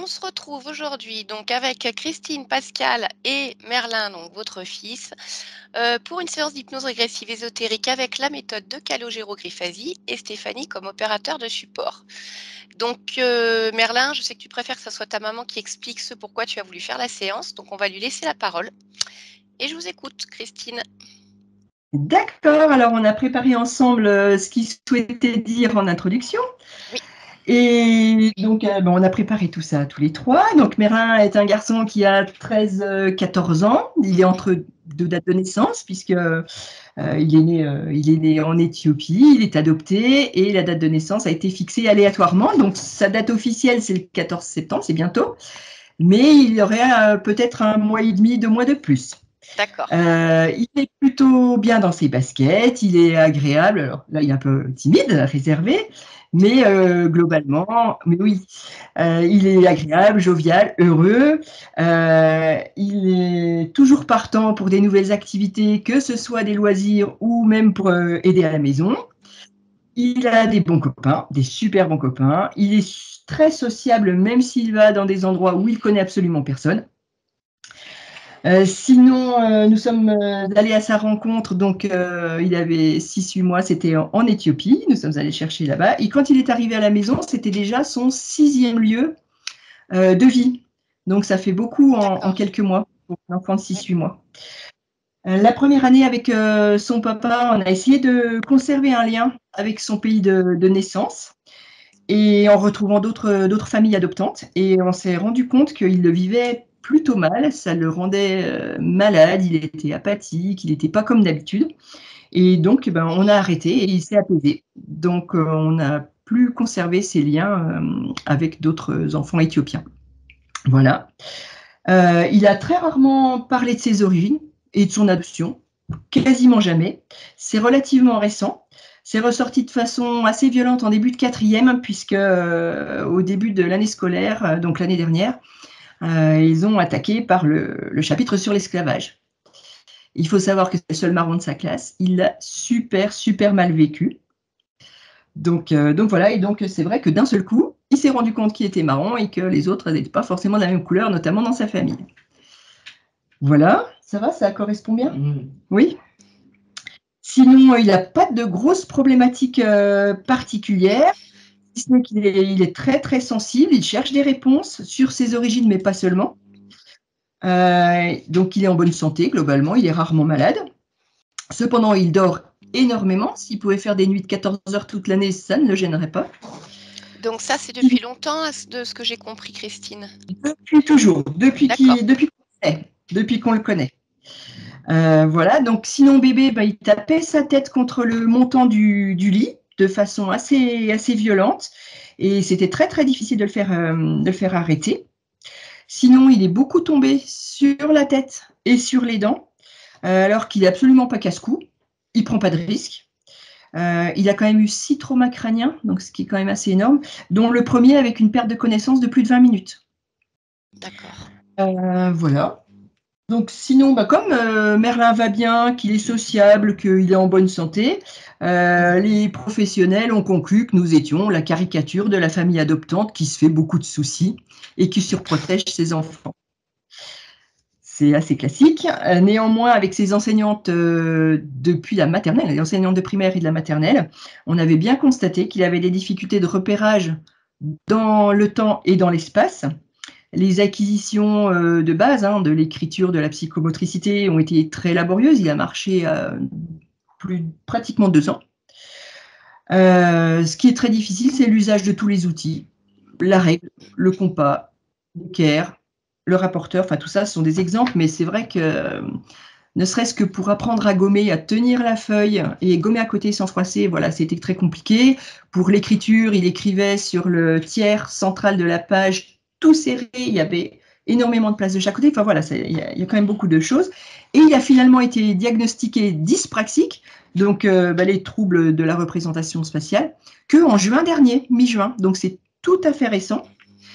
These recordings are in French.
on se retrouve aujourd'hui donc avec Christine, Pascal et Merlin, donc votre fils, pour une séance d'hypnose régressive ésotérique avec la méthode de calogérogriphasie et Stéphanie comme opérateur de support. Donc Merlin, je sais que tu préfères que ce soit ta maman qui explique ce pourquoi tu as voulu faire la séance, donc on va lui laisser la parole. Et je vous écoute, Christine. D'accord, alors on a préparé ensemble ce qu'il souhaitait dire en introduction. Oui. Et donc, on a préparé tout ça tous les trois. Donc, Merlin est un garçon qui a 13-14 ans. Il est entre deux dates de naissance, puisque il est né en Éthiopie, il est adopté, et la date de naissance a été fixée aléatoirement. Donc, sa date officielle, c'est le 14 septembre, c'est bientôt. Mais il y aurait peut-être 1 mois et demi, 2 mois de plus. D'accord. Il est plutôt bien dans ses baskets, il est agréable. Alors là, il est un peu timide, réservé, mais globalement, mais oui, il est agréable, jovial, heureux. Il est toujours partant pour des nouvelles activités, que ce soit des loisirs ou même pour aider à la maison. Il a des bons copains, des super bons copains. Il est très sociable, même s'il va dans des endroits où il connaît absolument personne. Sinon, nous sommes allés à sa rencontre, donc il avait 6-8 mois, c'était en Éthiopie, nous sommes allés chercher là-bas, et quand il est arrivé à la maison, c'était déjà son 6e lieu de vie, donc ça fait beaucoup en quelques mois, pour un enfant de 6-8 mois. La première année avec son papa, on a essayé de conserver un lien avec son pays de naissance, et en retrouvant d'autres familles adoptantes, et on s'est rendu compte qu'il le vivait plutôt mal, ça le rendait malade, il était apathique, il n'était pas comme d'habitude, et donc on a arrêté et il s'est apaisé. Donc on n'a plus conservé ces liens avec d'autres enfants éthiopiens. Voilà. Il a très rarement parlé de ses origines et de son adoption, quasiment jamais. C'est relativement récent. C'est ressorti de façon assez violente en début de 4e, puisque au début de l'année scolaire, donc l'année dernière, ils ont attaqué par le chapitre sur l'esclavage. Il faut savoir que c'est le seul marron de sa classe. Il l'a super mal vécu. Donc voilà, et donc c'est vrai que d'un seul coup, il s'est rendu compte qu'il était marron et que les autres n'étaient pas forcément de la même couleur, notamment dans sa famille. Voilà, ça va, ça correspond bien ? Oui. Sinon, il n'a pas de grosses problématiques particulières, si ce n'est qu'il est très sensible, il cherche des réponses sur ses origines, mais pas seulement. Donc, il est en bonne santé, globalement, il est rarement malade. Cependant, il dort énormément. S'il pouvait faire des nuits de 14 heures toute l'année, ça ne le gênerait pas. Donc ça, c'est depuis longtemps, de ce que j'ai compris, Christine. Depuis toujours, depuis qu'on le connaît. Voilà, donc sinon bébé, il tapait sa tête contre le montant du lit de façon assez violente, et c'était très difficile de le faire arrêter. Sinon, il est beaucoup tombé sur la tête et sur les dents, alors qu'il n'est absolument pas casse-cou, il ne prend pas de risque. Il a quand même eu 6 traumas crâniens, donc ce qui est quand même assez énorme, dont le premier avec une perte de connaissance de plus de 20 minutes. D'accord. Voilà. Donc sinon, comme Merlin va bien, qu'il est sociable, qu'il est en bonne santé, les professionnels ont conclu que nous étions la caricature de la famille adoptante qui se fait beaucoup de soucis et qui surprotège ses enfants. C'est assez classique. Néanmoins, avec ses enseignantes depuis la maternelle, les enseignantes de primaire et de la maternelle, on avait bien constaté qu'il avait des difficultés de repérage dans le temps et dans l'espace. Les acquisitions de base, de l'écriture, de la psychomotricité ont été très laborieuses. Il a marché pratiquement 2 ans. Ce qui est très difficile, c'est l'usage de tous les outils. La règle, le compas, l'équerre, le rapporteur, tout ça, ce sont des exemples, mais c'est vrai que ne serait-ce que pour apprendre à gommer, à tenir la feuille et gommer à côté sans froisser, voilà, c'était très compliqué. Pour l'écriture, il écrivait sur le tiers central de la page, tout serré, il y avait énormément de place de chaque côté. Enfin voilà, il y a quand même beaucoup de choses. Et il a finalement été diagnostiqué dyspraxique, donc les troubles de la représentation spatiale, qu'en juin dernier, mi-juin. Donc c'est tout à fait récent.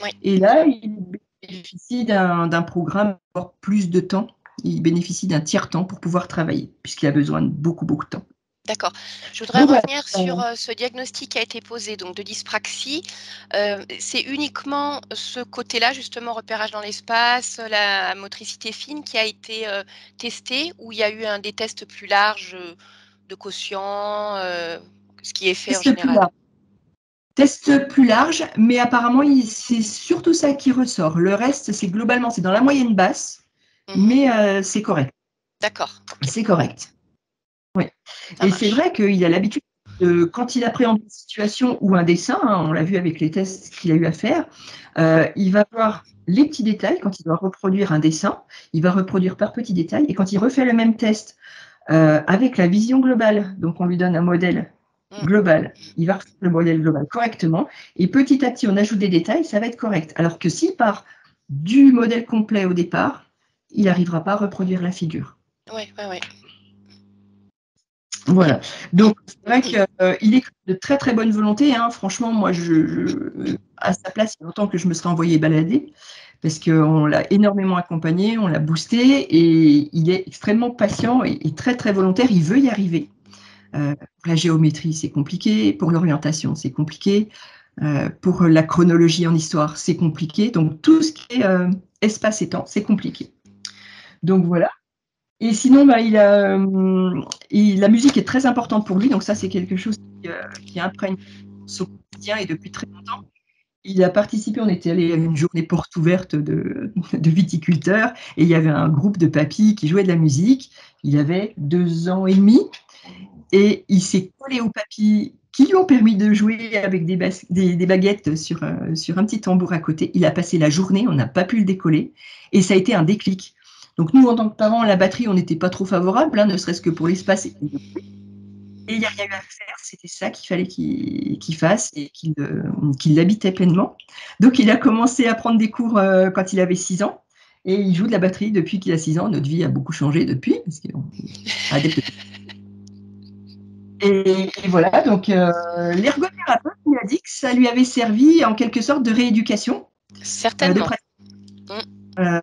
Oui. Et là, il bénéficie d'un programme pour plus de temps. Il bénéficie d'un tiers-temps pour pouvoir travailler, puisqu'il a besoin de beaucoup de temps. D'accord. Je voudrais Donc voilà. revenir sur ce diagnostic qui a été posé, donc de dyspraxie. C'est uniquement ce côté-là, justement, repérage dans l'espace, la motricité fine, qui a été testé, ou il y a eu des tests plus larges de quotient, ce qui est fait en Test plus général? large. Test plus large, mais apparemment, c'est surtout ça qui ressort. Le reste, c'est globalement, c'est dans la moyenne basse, Mhm. mais c'est correct. D'accord, ok, C'est correct. Oui. ça Et c'est marche. vrai qu'il a l'habitude, quand il appréhende une situation ou un dessin, hein, on l'a vu avec les tests qu'il a eu à faire, il va voir les petits détails. Quand il doit reproduire un dessin, il va reproduire par petits détails. Et quand il refait le même test avec la vision globale, donc on lui donne un modèle Mm. global, il va refaire le modèle global correctement. Et petit à petit, on ajoute des détails, ça va être correct. Alors que s'il part du modèle complet au départ, il n'arrivera pas à reproduire la figure. Ouais, ouais, ouais. Voilà. Donc, c'est vrai qu'il est de très très bonne volonté, hein. Franchement, moi, à sa place, il y a longtemps que je me serais envoyée balader, parce qu'on l'a énormément accompagné, on l'a boosté, et il est extrêmement patient et très très volontaire. Il veut y arriver. Pour la géométrie, c'est compliqué. Pour l'orientation, c'est compliqué. Pour la chronologie en histoire, c'est compliqué. Donc, tout ce qui est espace et temps, c'est compliqué. Donc, voilà. Et sinon, bah, la musique est très importante pour lui, donc ça, c'est quelque chose qui imprègne son quotidien et depuis très longtemps. Il a participé, on était allé à une journée porte ouverte de viticulteurs, et il y avait un groupe de papys qui jouait de la musique. Il avait 2 ans et demi, et il s'est collé aux papys qui lui ont permis de jouer avec des baguettes sur un petit tambour à côté. Il a passé la journée, on n'a pas pu le décoller, et ça a été un déclic. Donc nous, en tant que parents, la batterie, on n'était pas trop favorable, hein, ne serait-ce que pour l'espace. Et il n'y a rien eu à faire, c'était ça qu'il fallait qu'il fasse et qu'il l'habitait pleinement. Donc il a commencé à prendre des cours quand il avait 6 ans, et il joue de la batterie depuis qu'il a 6 ans. Notre vie a beaucoup changé depuis, parce qu'on est adepte. Et voilà, donc l'ergothérapeute lui a dit que ça lui avait servi en quelque sorte de rééducation, de Certainement. pratique. Mm.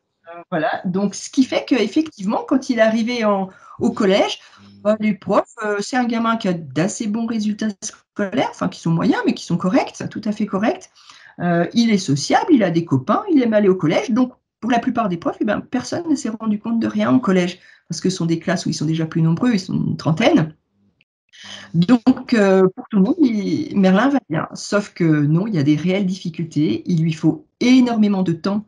Voilà, donc ce qui fait qu'effectivement, quand il est arrivé au collège, bah, les profs, c'est un gamin qui a d'assez bons résultats scolaires, enfin qui sont moyens, mais qui sont corrects, tout à fait corrects. Il est sociable, il a des copains, il aime aller au collège. Donc, pour la plupart des profs, eh ben, personne ne s'est rendu compte de rien au collège, parce que ce sont des classes où ils sont déjà plus nombreux, ils sont une trentaine. Donc, pour tout le monde, Merlin va bien. Sauf que non, il y a des réelles difficultés. Il lui faut énormément de temps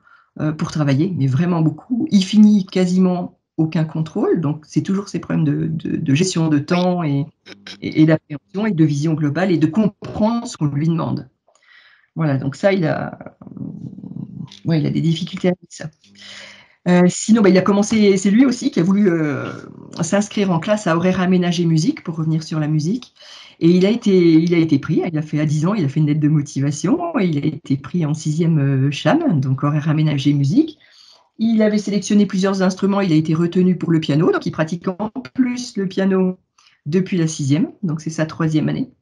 pour travailler, mais vraiment beaucoup. Il finit quasiment aucun contrôle. Donc, c'est toujours ces problèmes de gestion de Oui. temps et d'appréhension et de vision globale et de comprendre ce qu'on lui demande. Voilà, donc ça, il a des difficultés avec ça. Sinon, bah, il a commencé, c'est lui aussi qui a voulu s'inscrire en classe à horaire aménagé musique, pour revenir sur la musique. Et il a été pris, il a fait à 10 ans, il a fait une lettre de motivation, et il a été pris en 6e CHAM, donc horaire aménagé musique. Il avait sélectionné plusieurs instruments, il a été retenu pour le piano, donc il pratique en plus le piano depuis la 6e, donc c'est sa 3e année.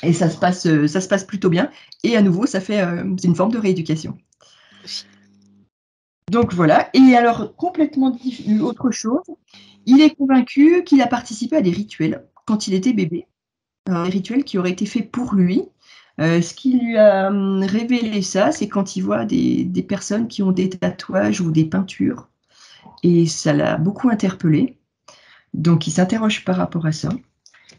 Et ça se passe plutôt bien. Et à nouveau, c'est une forme de rééducation. Aussi. Donc voilà. Et alors, complètement autre chose, il est convaincu qu'il a participé à des rituels quand il était bébé, des rituels qui auraient été faits pour lui. Ce qui lui a révélé ça, c'est quand il voit des personnes qui ont des tatouages ou des peintures. Et ça l'a beaucoup interpellé. Donc, il s'interroge par rapport à ça.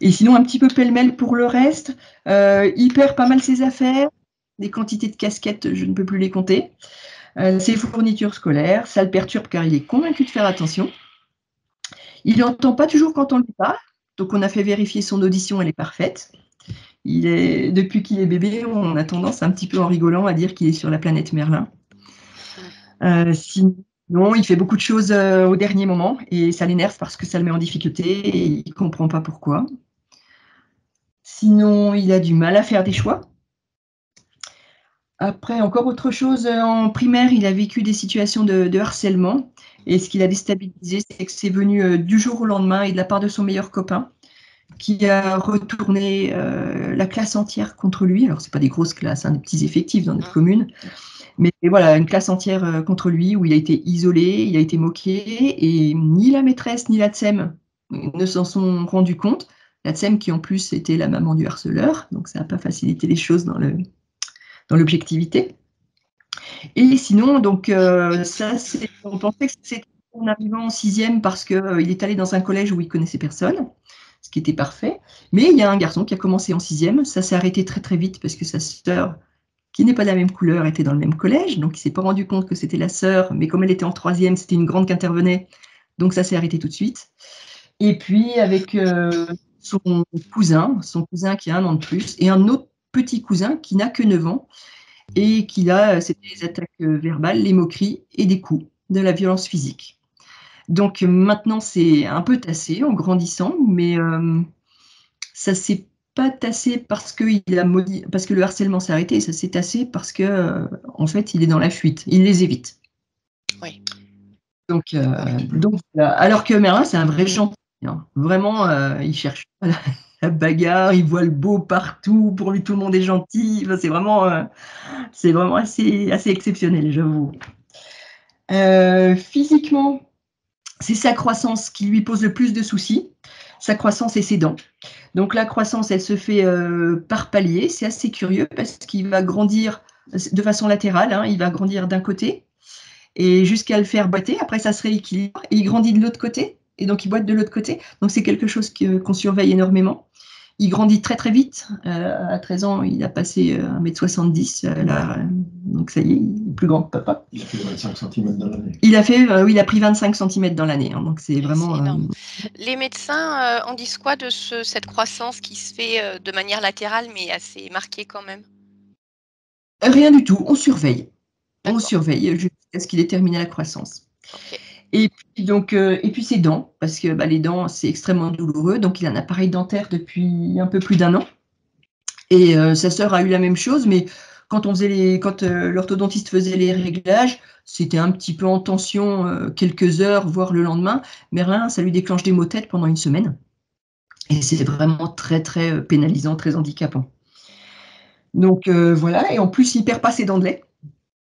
Et sinon, un petit peu pêle-mêle pour le reste, il perd pas mal ses affaires, des quantités de casquettes, je ne peux plus les compter. Ses fournitures scolaires, ça le perturbe car il est convaincu de faire attention. Il n'entend pas toujours quand on lui parle, donc on a fait vérifier son audition, elle est parfaite. Depuis qu'il est bébé, on a tendance un petit peu en rigolant à dire qu'il est sur la planète Merlin. Sinon, il fait beaucoup de choses au dernier moment et ça l'énerve parce que ça le met en difficulté et il ne comprend pas pourquoi. Sinon, il a du mal à faire des choix. Après, encore autre chose, en primaire, il a vécu des situations de harcèlement, et ce qui l'a déstabilisé, c'est que c'est venu du jour au lendemain et de la part de son meilleur copain, qui a retourné la classe entière contre lui. Alors, c'est pas des grosses classes, hein, des petits effectifs dans notre commune, mais voilà, une classe entière contre lui, où il a été isolé, il a été moqué, et ni la maîtresse ni la TSEM ne s'en sont rendus compte. la Tsem qui en plus était la maman du harceleur, donc ça n'a pas facilité les choses dans l'objectivité. Et sinon, donc ça, on pensait que c'était en arrivant en 6e parce qu'il est allé dans un collège où il connaissait personne, ce qui était parfait. Mais il y a un garçon qui a commencé en 6e, ça s'est arrêté très très vite parce que sa sœur, qui n'est pas de la même couleur, était dans le même collège, donc il ne s'est pas rendu compte que c'était la sœur, mais comme elle était en 3e, c'était une grande qui intervenait, donc ça s'est arrêté tout de suite. Et puis avec son cousin qui a 1 an de plus, et un autre petit cousin qui n'a que 9 ans, et qui a, c'était des attaques verbales, les moqueries et des coups, de la violence physique. Donc maintenant, c'est un peu tassé en grandissant, mais ça s'est pas tassé parce que le harcèlement s'est arrêté, ça s'est tassé parce que en fait, il est dans la fuite, il les évite. Oui. Donc alors que Merlin, c'est un vrai gentil, hein. Vraiment, il cherche pas la bagarre, il voit le beau partout, pour lui tout le monde est gentil. Enfin, c'est vraiment assez exceptionnel, j'avoue. Physiquement, c'est sa croissance qui lui pose le plus de soucis, sa croissance et ses dents. Donc la croissance, elle se fait par palier, c'est assez curieux parce qu'il va grandir de façon latérale, hein, il va grandir d'un côté et jusqu'à le faire boiter, après ça se rééquilibre et il grandit de l'autre côté et donc il boite de l'autre côté. Donc c'est quelque chose qu'on surveille énormément. Il grandit très très vite. À 13 ans, il a passé 1,70 m. Donc ça y est, il est plus grand que papa. Il a fait 25 cm dans l'année. Oui, il a pris 25 cm dans l'année. Hein, donc c'est vraiment. C'est énorme. Les médecins en disent quoi de cette croissance qui se fait de manière latérale, mais assez marquée quand même? Rien du tout. On surveille. On D'accord. surveille jusqu'à ce qu'il ait terminé la croissance. Ok. Et puis ses dents, parce que les dents, c'est extrêmement douloureux. Donc il a un appareil dentaire depuis un peu plus d'1 an. Et sa sœur a eu la même chose, mais quand l'orthodontiste faisait les réglages, c'était un petit peu en tension quelques heures, voire le lendemain. Merlin, ça lui déclenche des maux de tête pendant 1 semaine. Et c'est vraiment très, très pénalisant, très handicapant. Donc voilà, et en plus, il perd pas ses dents de lait.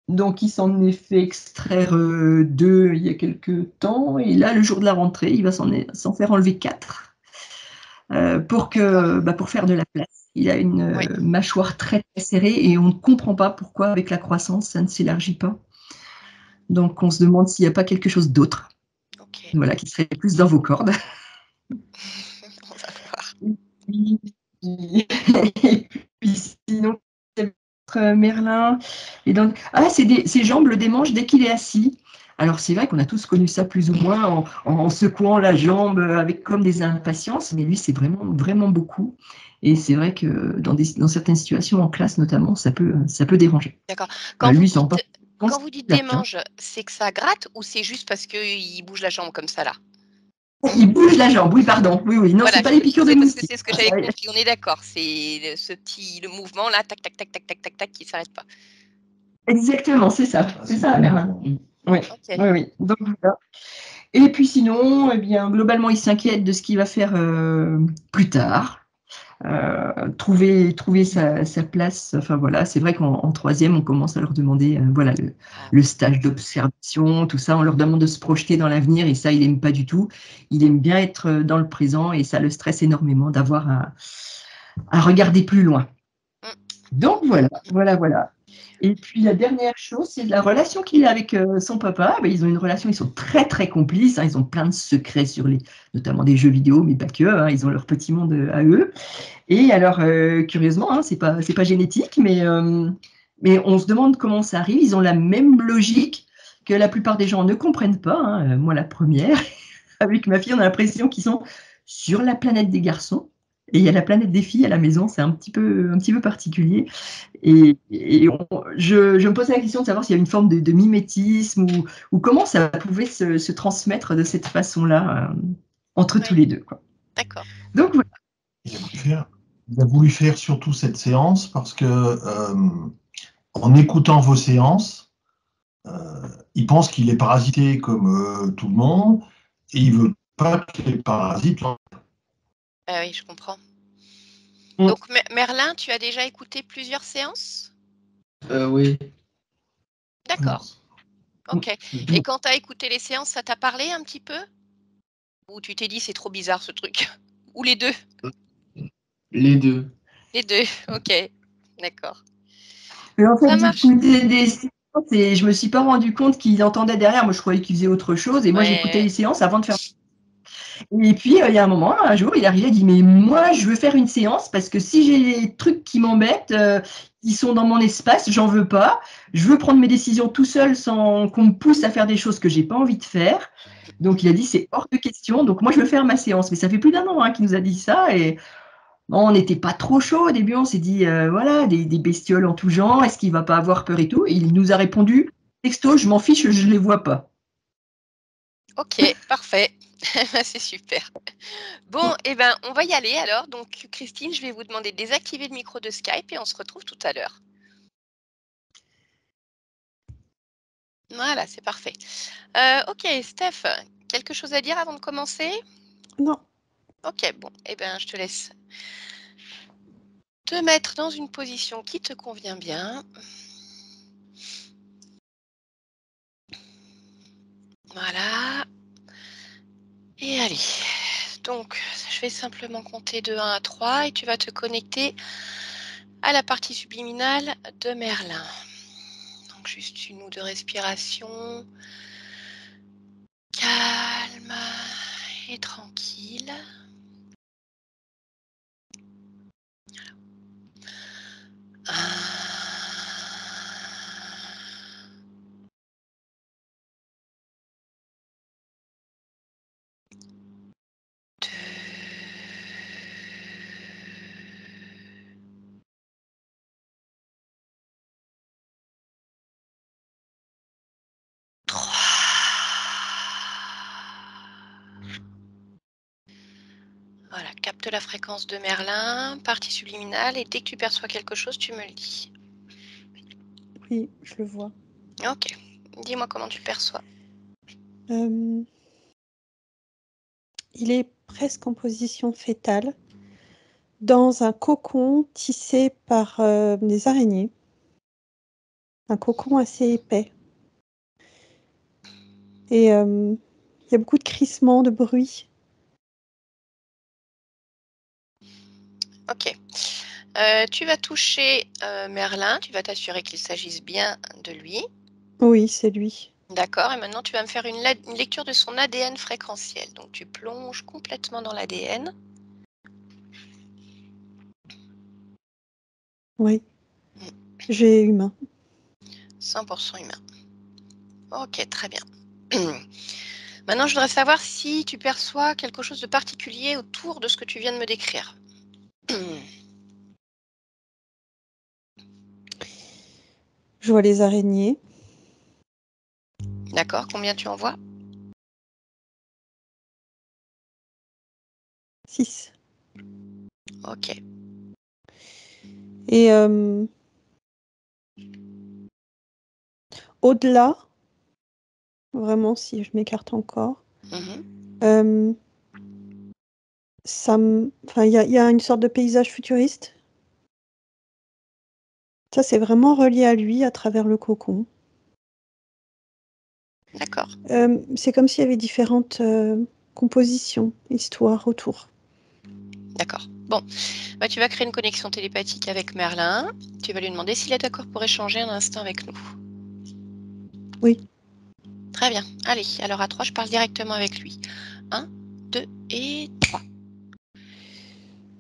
Donc il s'en est fait extraire 2 il y a quelques temps. Et là, le jour de la rentrée, il va s'en faire enlever 4 pour faire de la place. Il a une mâchoire très, très serrée et on ne comprend pas pourquoi, avec la croissance, ça ne s'élargit pas. Donc, on se demande s'il n'y a pas quelque chose d'autre, qui serait plus dans vos cordes. On va voir. Et puis sinon, Merlin, ses jambes le démangent dès qu'il est assis. Alors c'est vrai qu'on a tous connu ça plus ou moins en secouant la jambe avec comme des impatiences, mais lui c'est vraiment, vraiment beaucoup. Et c'est vrai que dans certaines situations en classe notamment, ça peut déranger. D'accord. Quand Vous dites démange, c'est que ça gratte ou c'est juste parce qu'il bouge la jambe comme ça là? Il bouge la jambe, oui, pardon. Oui. Non, Voilà, c'est pas les piqûres de parce que moustiques. c'est ce que j'avais compris. On est d'accord. C'est le mouvement là, tac, tac, tac, tac, tac, tac, tac, qui s'arrête pas. Exactement, c'est ça. C'est ça, Merlin. Oui. Ok. Oui. Donc, voilà. Et puis sinon, globalement, il s'inquiète de ce qu'il va faire plus tard. Trouver sa place. Enfin voilà, c'est vrai qu'en 3e, on commence à leur demander le stage d'observation, tout ça. On leur demande de se projeter dans l'avenir et ça, il n'aime pas du tout. Il aime bien être dans le présent et ça le stresse énormément d'avoir à regarder plus loin. Donc voilà. Et puis la dernière chose, c'est la relation qu'il a avec son papa. Ils ont une relation, ils sont très très complices, hein, ils ont plein de secrets notamment des jeux vidéo, mais pas que, hein, ils ont leur petit monde à eux. Et alors, curieusement, hein, c'est pas génétique, mais on se demande comment ça arrive. Ils ont la même logique que la plupart des gens ne comprennent pas, hein, moi la première. Avec ma fille, on a l'impression qu'ils sont sur la planète des garçons. Et il y a la planète des filles à la maison, c'est un petit peu particulier. Et je me posais la question de savoir s'il y avait une forme de mimétisme ou comment ça pouvait se transmettre de cette façon-là entre tous les deux, quoi. D'accord. Donc voilà. Il a voulu faire surtout cette séance parce que en écoutant vos séances, il pense qu'il est parasité comme tout le monde et il veut pas que les parasites. Oui, je comprends. Donc, Merlin, tu as déjà écouté plusieurs séances? Oui. D'accord. Ok. Et quand tu as écouté les séances, ça t'a parlé un petit peu? Ou tu t'es dit c'est trop bizarre ce truc? Ou les deux? Les deux. Les deux, ok. D'accord. Mais en fait, Ça marche. j'écoutais des séances et je me suis pas rendu compte qu'il entendait derrière. Moi, je croyais qu'il faisait autre chose. Et moi, j'écoutais Ouais. les séances avant de faire. Et puis, il y a un moment, un jour, il est arrivé, il dit, mais moi, je veux faire une séance parce que si j'ai des trucs qui m'embêtent, qui sont dans mon espace, j'en veux pas. Je veux prendre mes décisions tout seul sans qu'on me pousse à faire des choses que j'ai pas envie de faire. Donc, il a dit, c'est hors de question. Donc, moi, je veux faire ma séance. Mais ça fait plus d'un an qu'il nous a dit ça. Et bon, on n'était pas trop chaud au début. On s'est dit, voilà, des bestioles en tout genre. Est-ce qu'il va pas avoir peur et tout? Et il nous a répondu, texto, je m'en fiche, je les vois pas. Ok, parfait. C'est super. Bon, eh ben, on va y aller alors. Donc, Christine, je vais vous demander de désactiver le micro de Skype et on se retrouve tout à l'heure. Voilà, c'est parfait. Ok, Steph, quelque chose à dire avant de commencer? Non. Ok, bon, eh ben, je te laisse te mettre dans une position qui te convient bien. Voilà. Et allez. Donc, je vais simplement compter de 1 à 3 et tu vas te connecter à la partie subliminale de Merlin. Donc, juste une ou deux respirations. Calme et tranquille. Voilà, capte la fréquence de Merlin, partie subliminale, et dès que tu perçois quelque chose, tu me le dis. Oui, je le vois. Ok, dis-moi comment tu perçois. Il est presque en position fétale, dans un cocon tissé par des araignées. Un cocon assez épais. Et il y a beaucoup de crissements, de bruit. Ok. Tu vas toucher Merlin, tu vas t'assurer qu'il s'agisse bien de lui. Oui, c'est lui. D'accord, et maintenant tu vas me faire une lecture de son ADN fréquentiel. Donc tu plonges complètement dans l'ADN. Oui. J'ai humain. 100% humain. Ok, très bien. Maintenant, je voudrais savoir si tu perçois quelque chose de particulier autour de ce que tu viens de me décrire. Je vois les araignées. D'accord, combien tu en vois? 6. Ok. Et au-delà, vraiment, si je m'écarte encore, Mhm. il y a une sorte de paysage futuriste. Ça, c'est vraiment relié à lui à travers le cocon. D'accord. C'est comme s'il y avait différentes compositions, histoires autour. D'accord. Bon, bah, tu vas créer une connexion télépathique avec Merlin. Tu vas lui demander s'il est d'accord pour échanger un instant avec nous. Oui. Très bien. Allez, alors à 3, je parle directement avec lui. 1, 2 et 3.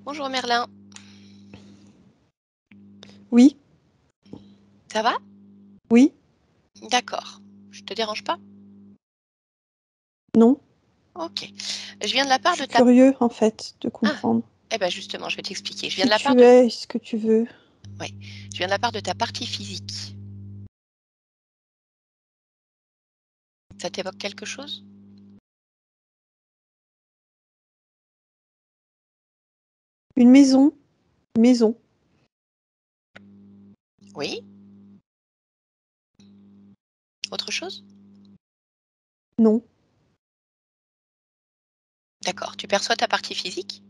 Bonjour Merlin. Oui. Ça va? Oui. D'accord. Je te dérange pas? Non. Ok. Je viens de la part Je de suis ta... curieux, en fait, de comprendre. Eh ben justement, je vais t'expliquer. Je viens Qui de la part tu de... es, ce que tu veux. Je viens de la part de ta partie physique. Ça t'évoque quelque chose? Une maison. Une maison. Oui. Autre chose? Non. D'accord. Tu perçois ta partie physique?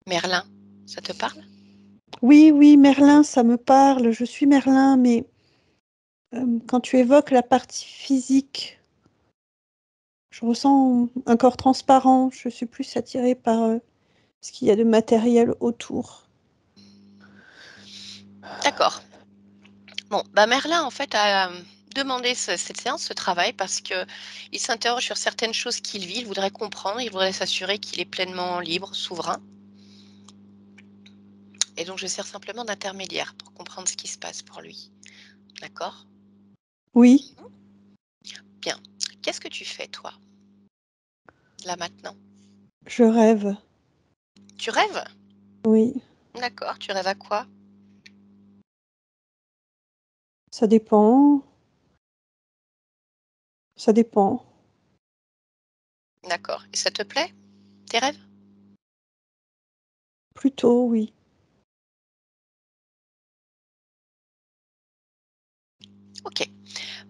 Merlin, ça te parle? Oui, oui, Merlin, ça me parle. Je suis Merlin, mais quand tu évoques la partie physique, Je ressens un corps transparent. Je suis plus attirée par ce qu'il y a de matériel autour. D'accord. Bon, bah Merlin, en fait, a demandé cette séance, ce travail, parce qu'il s'interroge sur certaines choses qu'il vit, il voudrait comprendre, il voudrait s'assurer qu'il est pleinement libre, souverain. Et donc, je sers simplement d'intermédiaire pour comprendre ce qui se passe pour lui. D'accord? Oui, Bien. Qu'est-ce que tu fais, toi, là, maintenant? je rêve. Tu rêves? Oui, D'accord. Tu rêves à quoi? ça dépend. Ça dépend. D'accord. Et ça te plaît, tes rêves? Plutôt, oui. Ok.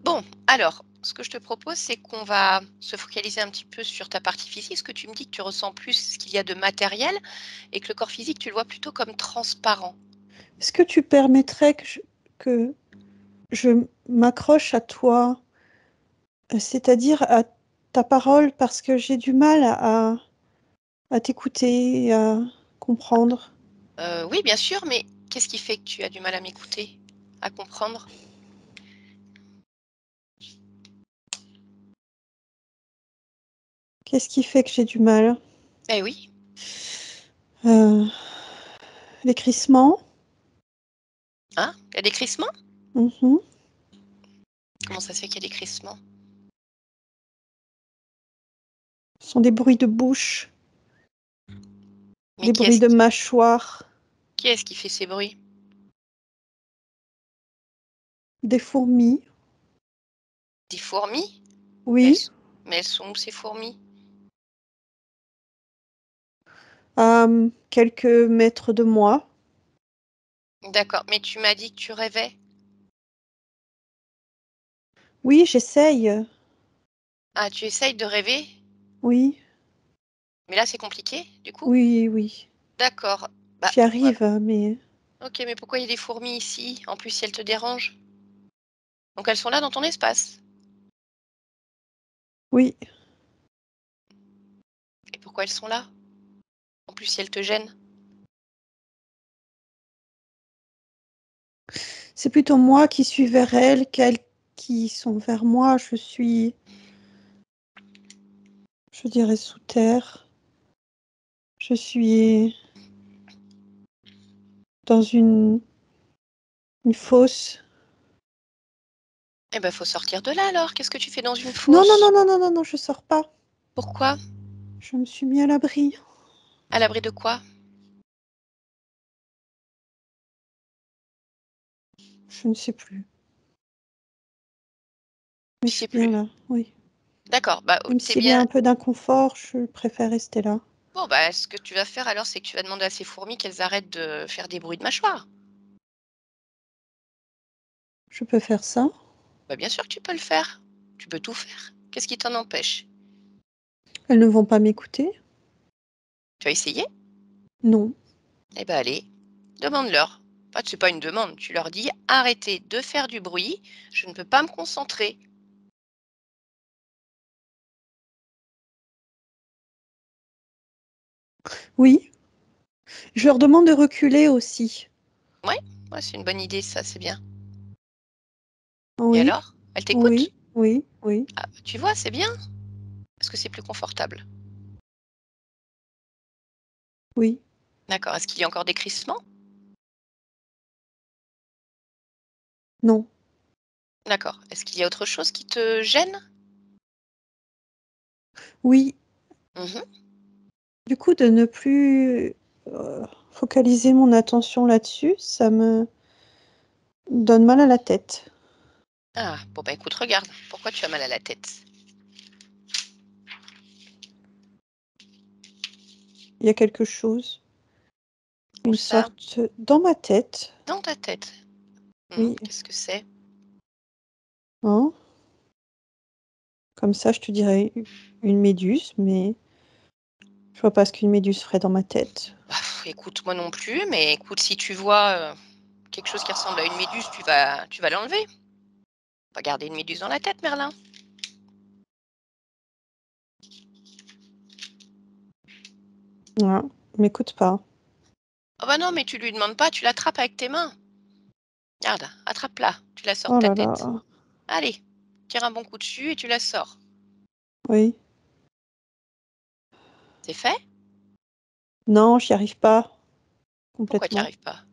Bon, alors, ce que je te propose, c'est qu'on va se focaliser un petit peu sur ta partie physique. Est-ce que tu me dis que tu ressens plus ce qu'il y a de matériel et que le corps physique, tu le vois plutôt comme transparent? Est-ce que tu permettrais que je m'accroche à toi, c'est-à-dire à ta parole, parce que j'ai du mal à t'écouter, à comprendre. Oui, bien sûr, mais qu'est-ce qui fait que tu as du mal à m'écouter, à comprendre? Qu'est-ce qui fait que j'ai du mal? Eh oui. Euh, les crissements. Hein? Il y a des crissements? Mhm. Comment ça se fait qu'il y a des crissements? Ce sont des bruits de bouche, Mais des bruits de mâchoire, qui est-ce qui fait ces bruits? des fourmis. Des fourmis? Mais Oui, elles sont où ces fourmis? à quelques mètres de moi. D'accord, mais tu m'as dit que tu rêvais. Oui, j'essaye. Ah, tu essayes de rêver, Oui, mais là c'est compliqué, du coup? oui, oui. D'accord. Bah J'y pourquoi? arrive, mais Ok, mais pourquoi il y a des fourmis ici? En plus, si elles te dérangent. Donc elles sont là dans ton espace. oui. Et pourquoi elles sont là? En plus, si elles te gênent. C'est plutôt moi qui suis vers elles qu'elles qui sont vers moi. Je suis, je dirais, sous terre. Je suis dans une fosse. Eh ben, faut sortir de là alors. Qu'est-ce que tu fais dans une Non, non, fosse? non, non, non, non, non, je sors pas. Pourquoi? Je me suis mis à l'abri. À l'abri de quoi? Je ne sais plus. Mais Tu je sais suis bien plus. là, oui. D'accord, bah Même t'es s'il y a bien. un peu d'inconfort, je préfère rester là. Bon, bah ce que tu vas faire alors, c'est que tu vas demander à ces fourmis qu'elles arrêtent de faire des bruits de mâchoire. Je peux faire ça. Bah bien sûr que tu peux le faire. Tu peux tout faire. Qu'est-ce qui t'en empêche? Elles ne vont pas m'écouter? Tu as essayé? Non. Eh ben allez, demande-leur. Enfin, c'est pas une demande, tu leur dis arrêtez de faire du bruit, je ne peux pas me concentrer. Oui. Je leur demande de reculer aussi. Ouais, ouais, c'est une bonne idée, ça, c'est bien. Et Oui, alors? Elle t'écoute? oui, oui, oui, Ah, tu vois, c'est bien. Est-ce que c'est plus confortable? oui. D'accord. Est-ce qu'il y a encore des crissements? Non. D'accord. Est-ce qu'il y a autre chose qui te gêne? Oui. Mhm. Du coup, de ne plus focaliser mon attention là-dessus, ça me donne mal à la tête. Ah, bon, bah écoute, regarde. Pourquoi tu as mal à la tête? Il y a quelque chose, Où une ça? sorte dans ma tête. Dans ta tête. Oui. Qu'est-ce que c'est? Hein. Comme ça, je te dirais une méduse, mais je vois pas ce qu'une méduse ferait dans ma tête. Bah, écoute, moi non plus, mais écoute, si tu vois quelque chose qui ressemble à une méduse, tu vas l'enlever. Pas garder une méduse dans la tête, Merlin. Ouais, m'écoute pas. Ah bah non, mais tu lui demandes pas, tu l'attrapes avec tes mains. Regarde, attrape-la, tu la sors de Oh ta là tête. là. Allez, tire un bon coup dessus et tu la sors. Oui. C'est fait? Non, j'y arrive pas Pourquoi tu n'y complètement. arrives pas?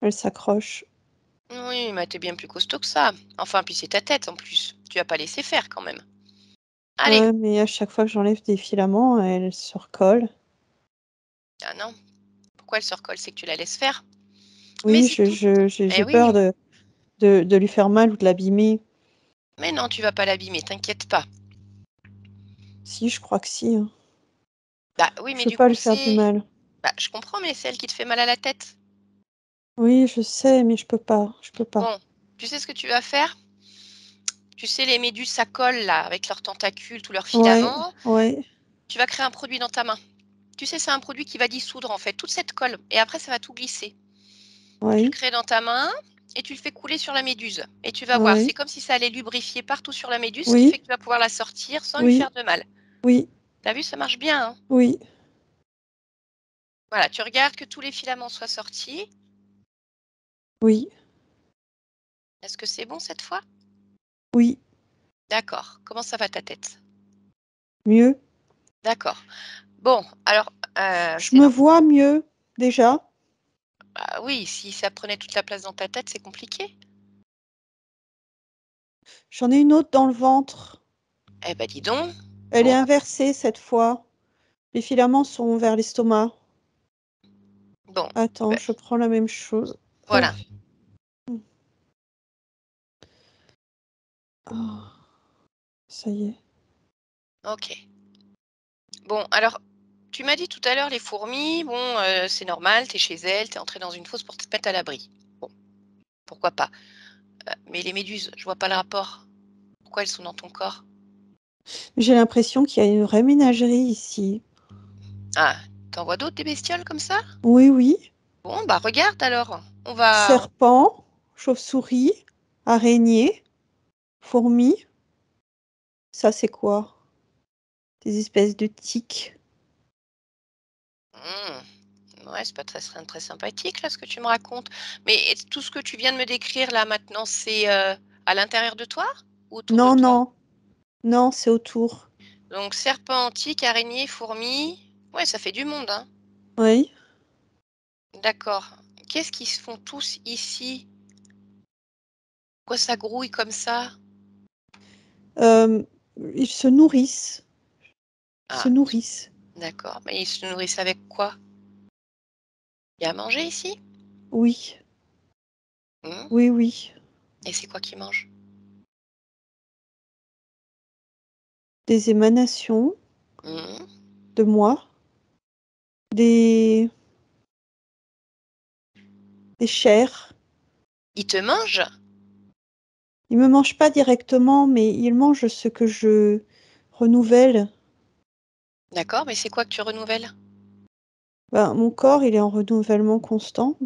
Elle s'accroche. Oui, mais t'es bien plus costaud que ça. Enfin, puis c'est ta tête en plus. Tu vas pas laisser faire quand même. Allez. Ouais, mais à chaque fois que j'enlève des filaments, elle se recolle. Ah non. Pourquoi elle se recolle? C'est que tu la laisses faire. Mais Oui, c'est tout. j'ai Eh oui. peur de lui faire mal ou de l'abîmer. Mais non, tu vas pas l'abîmer, t'inquiète pas. Si, je crois que si, hein. Bah oui, Je mais veux du pas coup, lui faire du c'est... mal. Bah, je comprends, mais c'est elle qui te fait mal à la tête. Oui, je sais, mais je peux pas. Je peux pas. Bon, tu sais ce que tu vas faire? Tu sais, les méduses, ça colle là, avec leurs tentacules, tous leurs Ouais, filaments. ouais, Tu vas créer un produit dans ta main. Tu sais, c'est un produit qui va dissoudre en fait toute cette colle. Et après, ça va tout glisser. Tu le ouais, crées dans ta main et tu le fais couler sur la méduse. Et tu vas voir, c'est ouais. comme si ça allait lubrifier partout sur la méduse, ce qui fait Oui, que tu vas pouvoir la sortir sans lui oui, faire de mal. oui, T'as vu, ça marche bien, hein? oui, Voilà, tu regardes que tous les filaments soient sortis. oui, Est-ce que c'est bon cette fois? oui. D'accord. Comment ça va ta tête? Mieux. D'accord. Bon, alors, Je c'est me normal. vois mieux, déjà. Bah oui, si ça prenait toute la place dans ta tête, c'est compliqué. J'en ai une autre dans le ventre. Eh ben dis donc. Elle est Bon, inversée cette fois. Les filaments sont vers l'estomac. bon, Attends, ben, je prends la même chose. Hop. voilà. Oh, ça y est. Ok. Bon, alors, tu m'as dit tout à l'heure les fourmis, bon, c'est normal, t'es chez elles, t'es entré dans une fosse pour te mettre à l'abri. Bon, pourquoi pas. Mais les méduses, je vois pas le rapport. Pourquoi elles sont dans ton corps? J'ai l'impression qu'il y a une vraie ménagerie ici. Ah, t'en vois d'autres des bestioles comme ça? Oui, oui. Bon, bah regarde alors. On va. Serpent, chauve-souris, araignée, fourmi. Ça, c'est quoi? Des espèces de tiques. Ouais, c'est pas très sympathique là ce que tu me racontes. Mais tout ce que tu viens de me décrire là maintenant, c'est à l'intérieur de toi ou autour de Non, toi? non, non, c'est autour. Donc serpent, tique, araignée, fourmi. Ouais, ça fait du monde, hein. Oui. D'accord. Qu'est-ce qu'ils se font tous ici? Pourquoi ça grouille comme ça? Euh, ils se nourrissent. Ils se Ah, nourrissent. d'accord. Mais ils se nourrissent avec quoi? Il y a à manger ici? Oui, Hmm. oui, oui. Et c'est quoi qu'ils mangent? Des émanations Hmm. de moi. Des, des chairs. Ils te mangent? Ils me mangent pas directement, mais ils mangent ce que je renouvelle. D'accord, mais c'est quoi que tu renouvelles? Ben, mon corps, il est en renouvellement constant.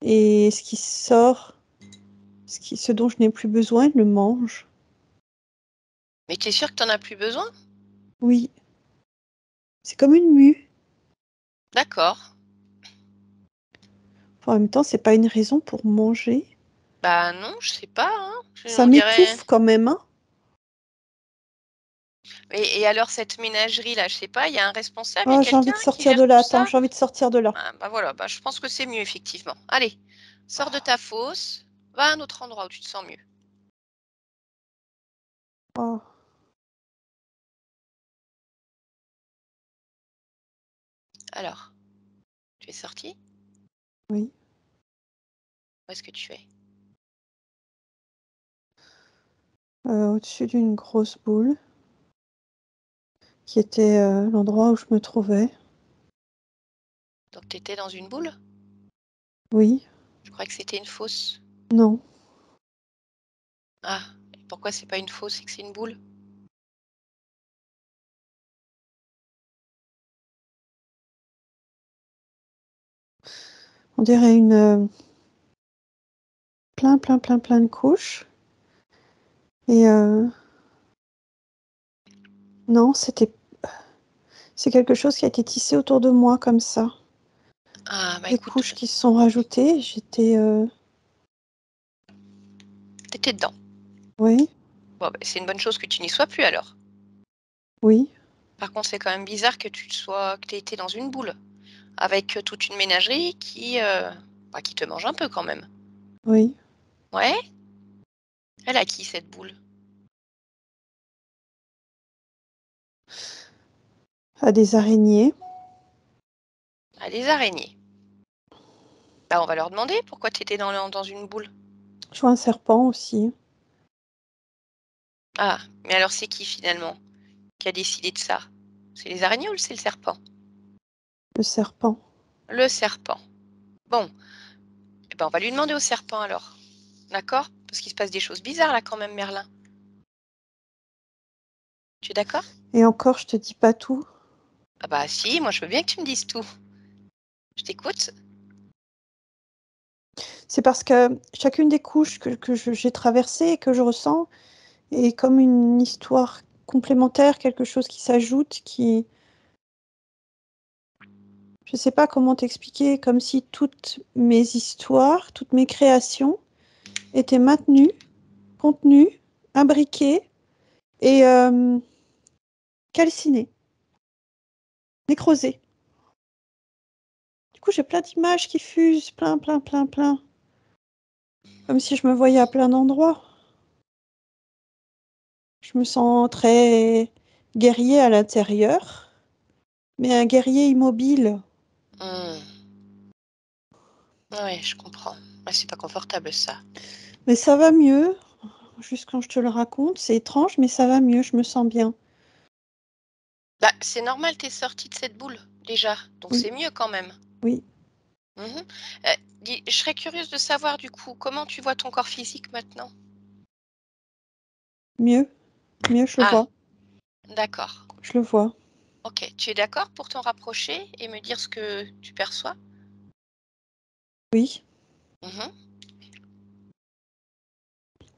Et ce qui sort, ce dont je n'ai plus besoin, il le mange. Mais t'es sûr que t'en as plus besoin? Oui, c'est comme une mue. D'accord. En même temps, c'est pas une raison pour manger. Bah non, je sais pas, hein. Ça On dirait. m'étouffe quand même, hein. Et alors cette ménagerie là, je sais pas, il y a un responsable, il y a Oh, j'ai quelqu'un envie de qui sortir de gère tout là. Attends, ça? j'ai envie de sortir de là. Ah, bah voilà, bah je pense que c'est mieux effectivement. Allez, sors de ta fosse, va à un autre endroit où tu te sens mieux. Oh. Alors, tu es sorti? Oui. Où est-ce que tu es? Au-dessus d'une grosse boule qui était l'endroit où je me trouvais. Donc tu étais dans une boule? Oui, Je crois que c'était une fosse. non. Ah, et pourquoi c'est pas une fosse et que c'est une boule? On dirait une plein de couches. Et non, c'était C'est quelque chose qui a été tissé autour de moi comme ça. Ah, bah Des écoute, couches qui se sont rajoutées. J'étais... t'étais dedans. Oui, Bon, bah, c'est une bonne chose que tu n'y sois plus alors. oui, Par contre, c'est quand même bizarre que t'aies été dans une boule, avec toute une ménagerie qui te mange un peu quand même. oui. Ouais? Elle a qui cette boule? À des araignées. Ah, les araignées. Bah, on va leur demander pourquoi t'étais dans une boule. Je vois un serpent aussi. Ah, mais alors c'est qui finalement qui a décidé de ça? C'est les araignées ou c'est le serpent? Le serpent. Le serpent. Bon, eh ben, on va lui demander au serpent alors. D'accord? Parce qu'il se passe des choses bizarres là quand même, Merlin. Tu es d'accord? Et encore, je te dis pas tout. Ah bah si, moi je veux bien que tu me dises tout. Je t'écoute. C'est parce que chacune des couches que j'ai traversées et que je ressens est comme une histoire complémentaire, quelque chose qui s'ajoute, qui... Je sais pas comment t'expliquer, comme si toutes mes histoires, toutes mes créations étaient maintenues, contenues, imbriquées et calcinées, nécrosées. Du coup, j'ai plein d'images qui fusent, plein. Comme si je me voyais à plein d'endroits. Je me sens très guerrier à l'intérieur, mais un guerrier immobile. Oui, je comprends. Ouais, c'est pas confortable ça. Mais ça va mieux, juste quand je te le raconte. C'est étrange, mais ça va mieux, je me sens bien. Bah, c'est normal, t'es sortie de cette boule déjà, donc Oui. c'est mieux quand même. Oui. Mhm. Je serais curieuse de savoir du coup comment tu vois ton corps physique maintenant. Mieux, je le Ah, vois. d'accord. Je le vois. Ok, tu es d'accord pour t'en rapprocher et me dire ce que tu perçois? Oui. Mhm.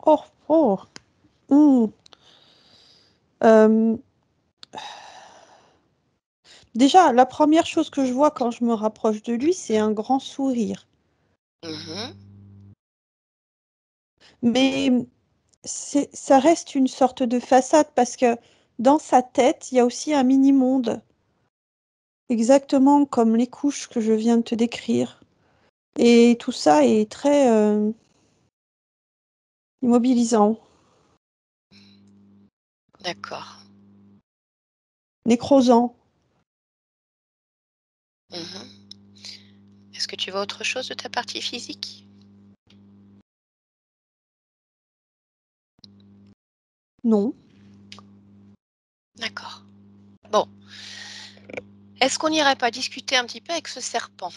Oh. Hmm. Euh, Déjà, la première chose que je vois quand je me rapproche de lui, c'est un grand sourire. Mhm. Mais ça reste une sorte de façade parce que dans sa tête, il y a aussi un mini-monde, exactement comme les couches que je viens de te décrire. Et tout ça est très immobilisant, D'accord. nécrosant. Mhm. Est-ce que tu vois autre chose de ta partie physique? Non. D'accord. Bon. Est-ce qu'on n'irait pas discuter un petit peu avec ce serpent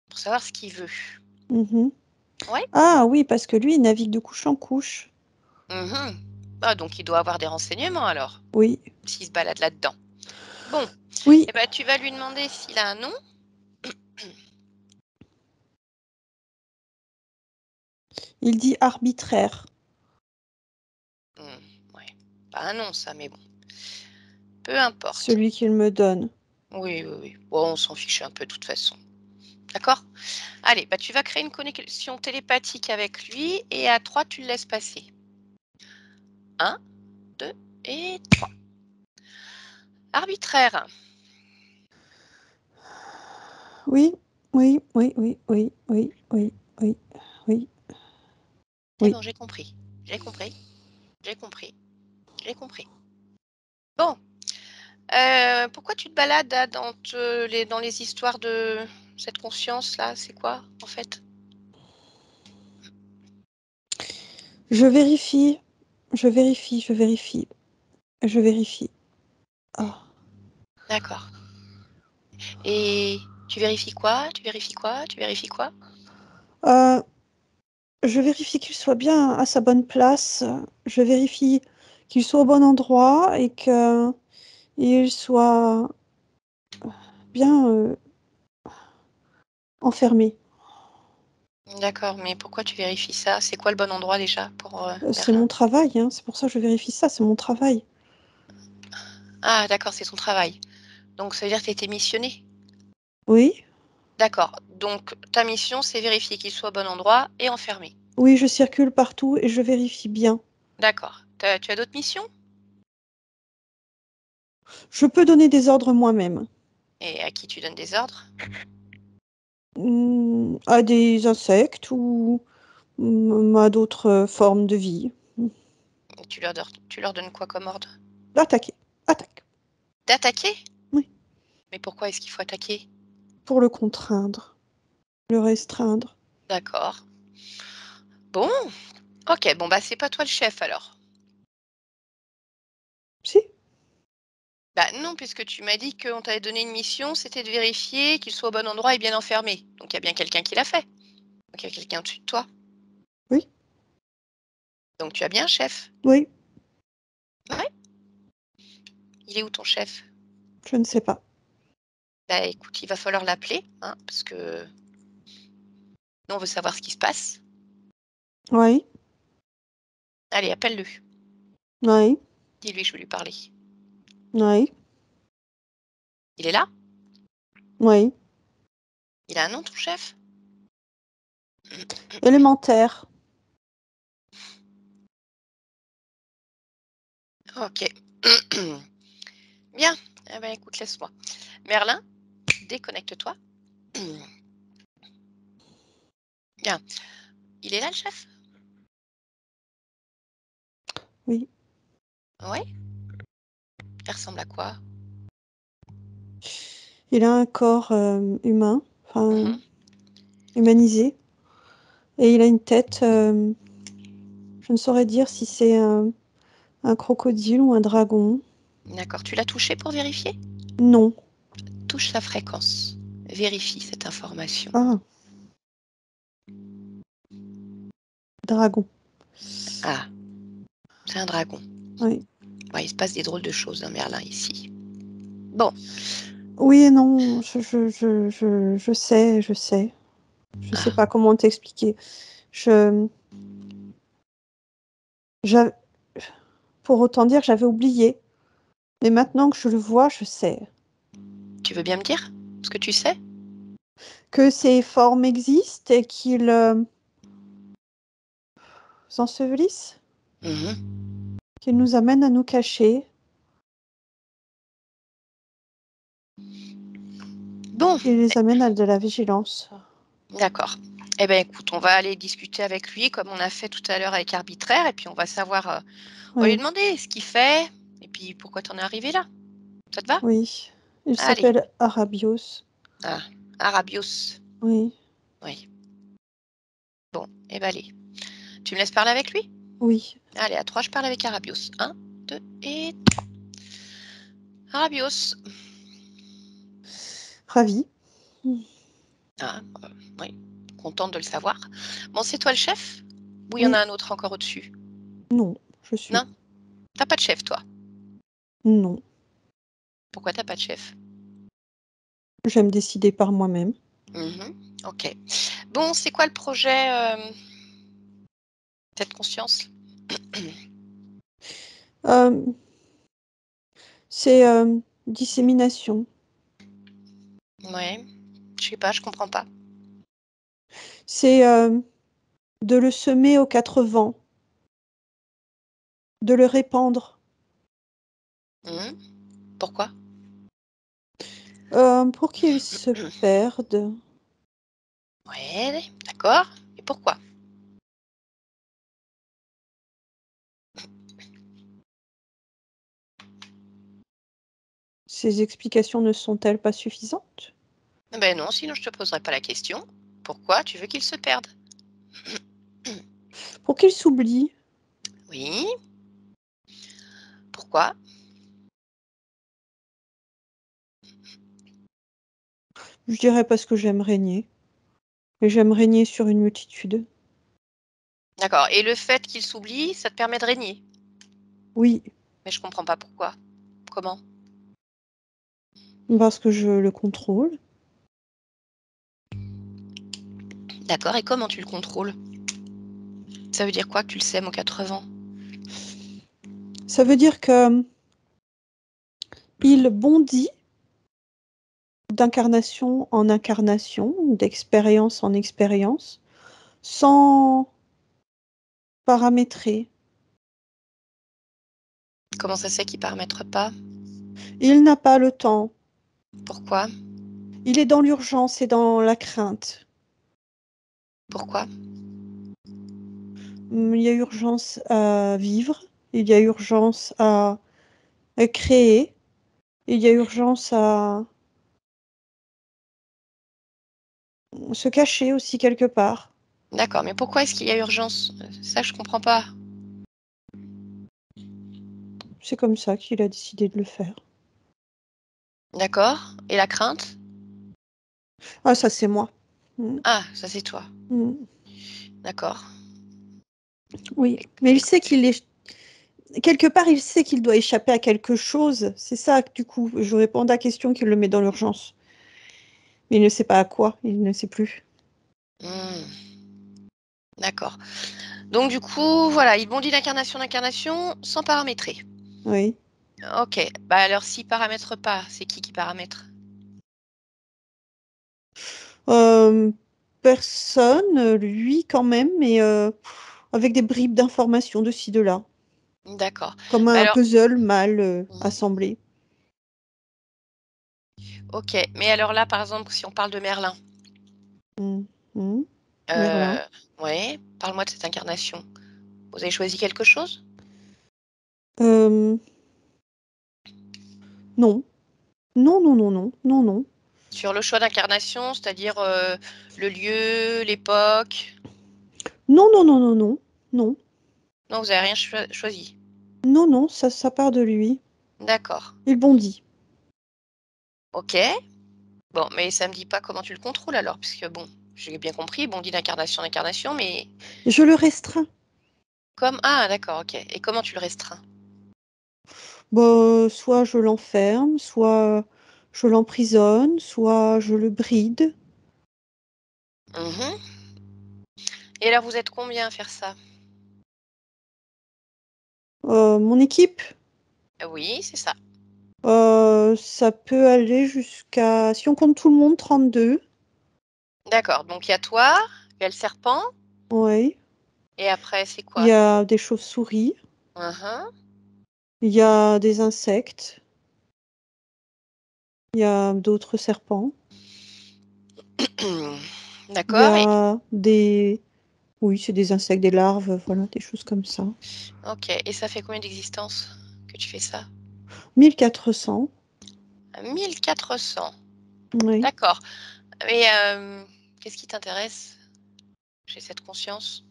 pour savoir ce qu'il veut? Mhm. Ouais. Ah oui, parce que lui, il navigue de couche en couche. Mhm. Ah, donc il doit avoir des renseignements alors, Oui. s'il se balade là-dedans. Bon, Oui, eh ben, tu vas lui demander s'il a un nom. il dit arbitraire. Ouais. Pas un nom, ça, mais bon. Peu importe. Celui qu'il me donne. Oui, oui, oui. Bon, on s'en fiche un peu de toute façon. D'accord? Allez, bah, tu vas créer une connexion télépathique avec lui et à 3, tu le laisses passer. 1, 2 et 3. Arbitraire. Oui, oui. C'est Oui. bon, j'ai compris. J'ai compris. J'ai compris. J'ai compris. Bon. Pourquoi tu te balades là, dans les histoires de cette conscience-là? C'est quoi, en fait? Je vérifie. Je vérifie. Ah. D'accord. Et tu vérifies quoi? Tu vérifies quoi? Tu vérifies quoi? Euh, je vérifie qu'il soit bien à sa bonne place. Je vérifie qu'il soit au bon endroit et qu'il soit bien enfermé. D'accord, mais pourquoi tu vérifies ça? C'est quoi le bon endroit déjà pour C'est mon Merlin? travail, hein, c'est pour ça que je vérifie ça, c'est mon travail. Ah, d'accord, c'est son travail. Donc, ça veut dire que tu été missionné? Oui, D'accord. Donc, ta mission, c'est vérifier qu'il soit au bon endroit et enfermé. oui, je circule partout et je vérifie bien. D'accord. Tu as d'autres missions? Je peux donner des ordres moi-même. Et à qui tu donnes des ordres? À des insectes ou à d'autres formes de vie. Et tu leur donnes quoi comme ordre? Attaquer. Attaque. D'attaquer? Oui. Mais pourquoi est-ce qu'il faut attaquer? Pour le contraindre. Le restreindre. D'accord. Bon. Ok, bon, bah, c'est pas toi le chef alors. Si. Bah non, puisque tu m'as dit qu'on t'avait donné une mission, c'était de vérifier qu'il soit au bon endroit et bien enfermé. Donc il y a bien quelqu'un qui l'a fait. Donc il y a quelqu'un au-dessus de toi. Oui. Donc tu as bien un chef. Oui. Ouais. Il est où ton chef? Je ne sais pas. Bah écoute, il va falloir l'appeler, hein, parce que nous on veut savoir ce qui se passe. Oui. Allez, appelle-le. Oui. Dis-lui que je veux lui parler. Oui. Il est là? Oui. Il a un nom ton chef? Élémentaire. Ok. Bien. Eh ben écoute, laisse-moi. Merlin, déconnecte-toi. Bien. Il est là le chef? Oui. Ouais. Il ressemble à quoi? Il a un corps humain. Enfin, Mhm. humanisé. Et il a une tête. Je ne saurais dire si c'est un crocodile ou un dragon. D'accord. Tu l'as touché pour vérifier? Non. Touche sa fréquence. Vérifie cette information. Ah. Dragon. Ah, c'est un dragon. Oui. Ouais, il se passe des drôles de choses, hein, Merlin, ici. Bon, Oui et non. Je sais. Je sais. Je sais pas comment t'expliquer. J'a- Pour autant dire, j'avais oublié. Mais maintenant que je le vois, je sais. tu veux bien me dire ce que tu sais? Que ces formes existent et qu'ils s'ensevelissent, Mhm. qu'ils nous amènent à nous cacher, Bon, qu'ils les amènent à de la vigilance. d'accord. Eh bien, écoute, on va aller discuter avec lui comme on a fait tout à l'heure avec Arbitraire, et puis on va savoir, on va lui Oui, demander ce qu'il fait, et puis pourquoi t'en es arrivé là. Ça te va? oui. Il Allez. s'appelle Arabios. Ah, Arabios. Oui, Oui. Bon, eh ben allez. Tu me laisses parler avec lui? oui. Allez, à 3, je parle avec Arabios. 1, 2 et... Arabios. Ravi. Ah, oui, contente de le savoir. Bon, c'est toi le chef? Ou il y en Oui, a un autre encore au-dessus? non, je suis. Non? T'as pas de chef, toi? Non, Pourquoi t'as pas de chef? j'aime décider par moi-même. Mhm, ok. Bon, c'est quoi le projet cette conscience? Euh, c'est dissémination. Ouais, je sais pas, je comprends pas. C'est de le semer aux quatre vents, de le répandre, Mhm, pourquoi? pour qu'il se perde. Ouais, d'accord. Et pourquoi? Ces explications ne sont-elles pas suffisantes? Ben non, sinon je te poserai pas la question. Pourquoi tu veux qu'il se perde? Pour qu'il s'oublie. Oui, pourquoi? Je dirais parce que j'aime régner. Et j'aime régner sur une multitude. D'accord. Et le fait qu'il s'oublie, ça te permet de régner? Oui, Mais je comprends pas pourquoi. Comment? parce que je le contrôle. D'accord. Et comment tu le contrôles? Ça veut dire quoi que tu le sèmes aux 80? Ça veut dire que il bondit d'incarnation en incarnation, d'expérience en expérience, sans paramétrer. Comment ça se fait qu'il ne paramètre pas? Il n'a pas le temps. Pourquoi? Il est dans l'urgence et dans la crainte. Pourquoi? Il y a urgence à vivre, il y a urgence à créer, il y a urgence à se cacher aussi quelque part. D'accord, mais pourquoi est-ce qu'il y a urgence? Ça, je comprends pas. C'est comme ça qu'il a décidé de le faire. D'accord. Et la crainte? Ah, ça c'est moi. Ah, ça c'est toi. D'accord. Oui, mais il sait qu'il est... Quelque part, il sait qu'il doit échapper à quelque chose. C'est ça, du coup, je réponds à la question qu'il le met dans l'urgence. Mais il ne sait pas à quoi, il ne sait plus. D'accord. Donc du coup, voilà, il bondit d'incarnation en incarnation sans paramétrer. Oui. Ok. Bah alors, s'il paramètre pas, c'est qui paramètre? Personne, lui quand même, mais avec des bribes d'informations de ci, de là. D'accord. Comme Bah un alors, puzzle mal assemblé. ok. Mais alors là, par exemple, si on parle de Merlin, Merlin. ouais, parle-moi de cette incarnation. Vous avez choisi quelque chose? Non. Non, non, non, non, non, non. Sur le choix d'incarnation, c'est-à-dire le lieu, l'époque? Non, non, non, non, non, non. Non, vous n'avez rien choisi. Non, non, ça part de lui. D'accord. Il bondit. Ok. Bon, mais ça me dit pas comment tu le contrôles alors, puisque bon, j'ai bien compris, bondit d'incarnation en incarnation, mais Je le restreins. comme... Ah, d'accord, ok. Et comment tu le restreins? Bah, soit je l'enferme, soit je l'emprisonne, soit je le bride. Mhm. Et alors, vous êtes combien à faire ça? Mon équipe, Oui, c'est ça. ça peut aller jusqu'à, si on compte tout le monde, 32. D'accord, donc il y a toi, il y a le serpent, Oui. et après, c'est Il quoi? y a des chauves-souris. Mhm. Il y a des insectes. Il y a d'autres serpents. Il y D'accord, et... a des... Oui, c'est des insectes, des larves, voilà, des choses comme ça. Ok, et ça fait combien d'existences que tu fais ça? 1400. 1400. Oui. D'accord. Mais qu'est-ce qui t'intéresse chez cette conscience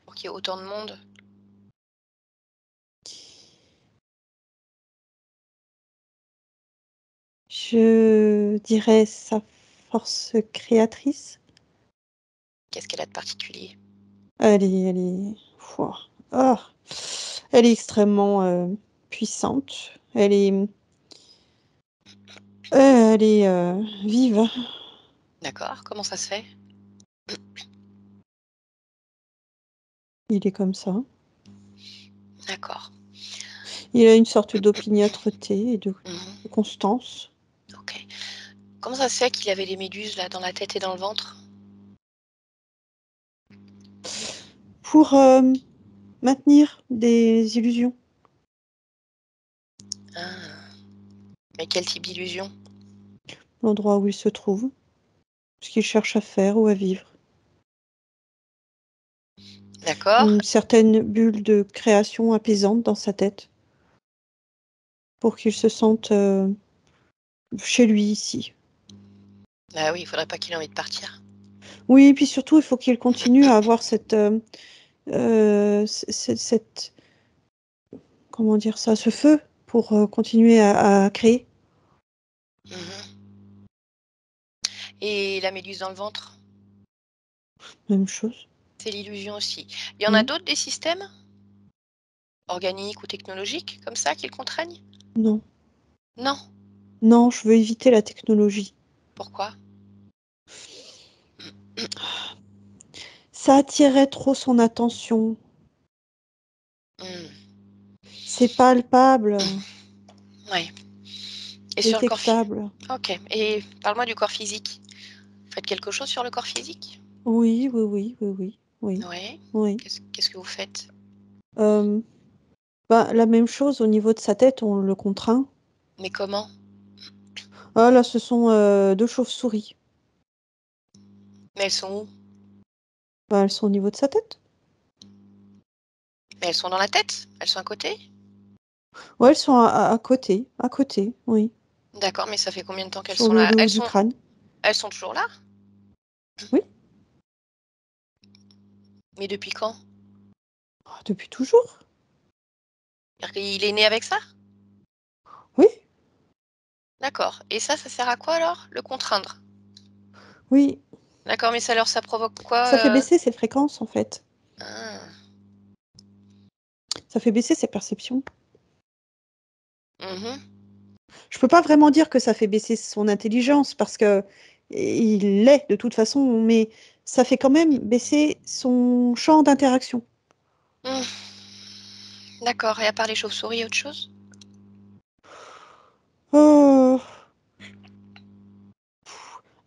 pour qu'il y ait autant de monde? Je dirais sa force créatrice. Qu'est-ce qu'elle a de particulier? Ouah. Ah. Elle est extrêmement puissante. Elle est vive. D'accord, comment ça se fait? Il est comme ça. D'accord. Il a une sorte d'opiniâtreté et de Mhm. constance. Ok. Comment ça se fait qu'il avait les méduses là dans la tête et dans le ventre? Pour maintenir des illusions. Ah. Mais quel type d'illusion? L'endroit où il se trouve. Ce qu'il cherche à faire ou à vivre. D'accord. Une certaine bulle de création apaisante dans sa tête. Pour qu'il se sente chez lui ici. Ah oui, il faudrait pas qu'il ait envie de partir. Oui, et puis surtout, il faut qu'il continue à avoir cette, comment dire ça, ce feu pour continuer à créer. Mhm. Et la méduse dans le ventre? Même chose. C'est l'illusion aussi. Il y en a Mm. d'autres des systèmes organiques ou technologiques comme ça qui le contraignent? Non. Non. Non, je veux éviter la technologie. Pourquoi? Ça attirait trop son attention. Hmm. C'est palpable. Ouais. Et sur le corps physique. détectable. Ok. Et parle-moi du corps physique. Faites quelque chose sur le corps physique? Oui, oui, oui, oui, oui, oui, Oui. oui. Qu'est-ce que vous faites? La même chose au niveau de sa tête, on le contraint. Mais comment? Ah là, ce sont 2 chauves-souris. Mais elles sont où? Elles sont au niveau de sa tête. Mais elles sont dans la tête? Elles sont à côté? Ouais, elles sont à côté, oui, D'accord, mais ça fait combien de temps qu'elles sur sont le là? haut du crâne. Elles sont toujours là? Oui. Mais depuis quand? Ah, depuis toujours. C'est-à-dire qu'il est né avec ça? Oui, D'accord. Et ça sert à quoi alors? Le contraindre? oui. D'accord, mais ça provoque quoi? Ça fait baisser ses fréquences, en fait. Ah. Ça fait baisser ses perceptions. Mhm. Je peux pas vraiment dire que ça fait baisser son intelligence parce que il l'est de toute façon, mais ça fait quand même baisser son champ d'interaction. Hmm. D'accord. Et à part les chauves-souris, autre chose? Euh,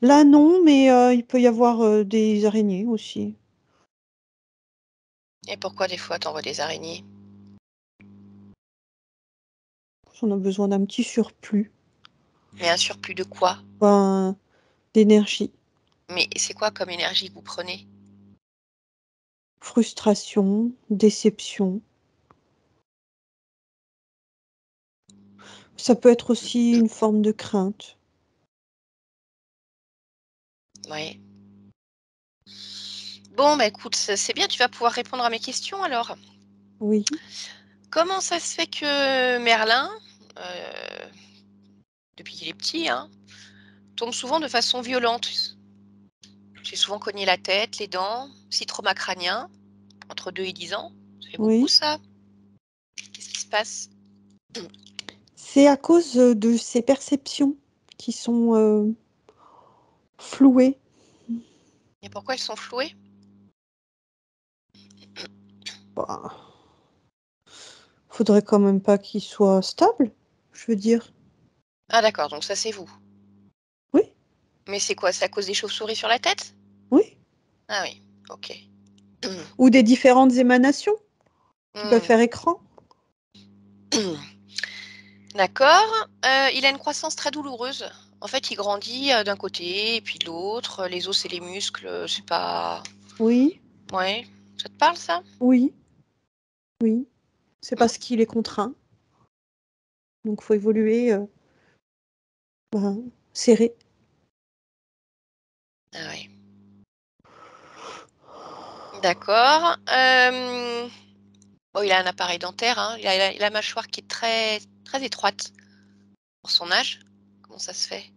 Là, non, mais il peut y avoir des araignées aussi. Et pourquoi des fois t'envoies des araignées? On a besoin d'un petit surplus, Mais un surplus de quoi? d'énergie, Mais c'est quoi comme énergie que vous prenez? frustration, déception. Ça peut être aussi une forme de crainte. Oui. Bon, bah écoute, c'est bien, tu vas pouvoir répondre à mes questions alors. Oui. Comment ça se fait que Merlin, depuis qu'il est petit, hein, tombe souvent de façon violente? J'ai souvent cogné la tête, les dents, aussi trauma crânien, entre 2 et 10 ans. Ça fait beaucoup Oui. ça. Qu'est-ce qui se passe? C'est à cause de ses perceptions qui sont flouées. Et pourquoi elles sont flouées? Bah, faudrait quand même pas qu'il soit stable, je veux dire. Ah d'accord, donc ça c'est vous. Oui, Mais c'est quoi? C'est à cause des chauves-souris sur la tête? oui. Ah oui, ok. Ou des différentes émanations qui peuvent Hmm. faire écran. D'accord. Il a une croissance très douloureuse. En fait, il grandit d'un côté et puis de l'autre. Les os et les muscles, c'est pas. Oui, Ouais. Ça te parle ça? oui, oui. C'est Hmm. parce qu'il est contraint. Donc, faut évoluer serré. Ah oui. D'accord. Bon, il a un appareil dentaire, hein. Il a la mâchoire qui est très, très étroite pour son âge. Comment ça se fait?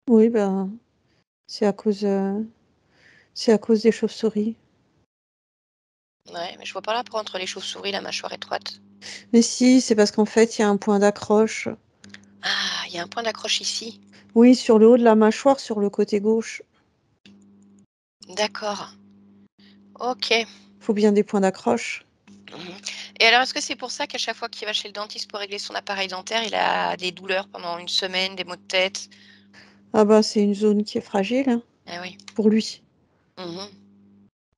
Oui, c'est c'est à cause des chauves-souris. Ouais, mais je vois pas là pour entre les chauves-souris la mâchoire étroite. Mais si, c'est parce qu'en fait, il y a un point d'accroche. Ah, il y a un point d'accroche ici. Oui, sur le haut de la mâchoire, sur le côté gauche. D'accord. Ok. Faut bien des points d'accroche. Mhm. Et alors, est-ce que c'est pour ça qu'à chaque fois qu'il va chez le dentiste pour régler son appareil dentaire, il a des douleurs pendant une semaine, des maux de tête? Ah bah, c'est une zone qui est fragile hein, Ah oui. pour lui. Mhm.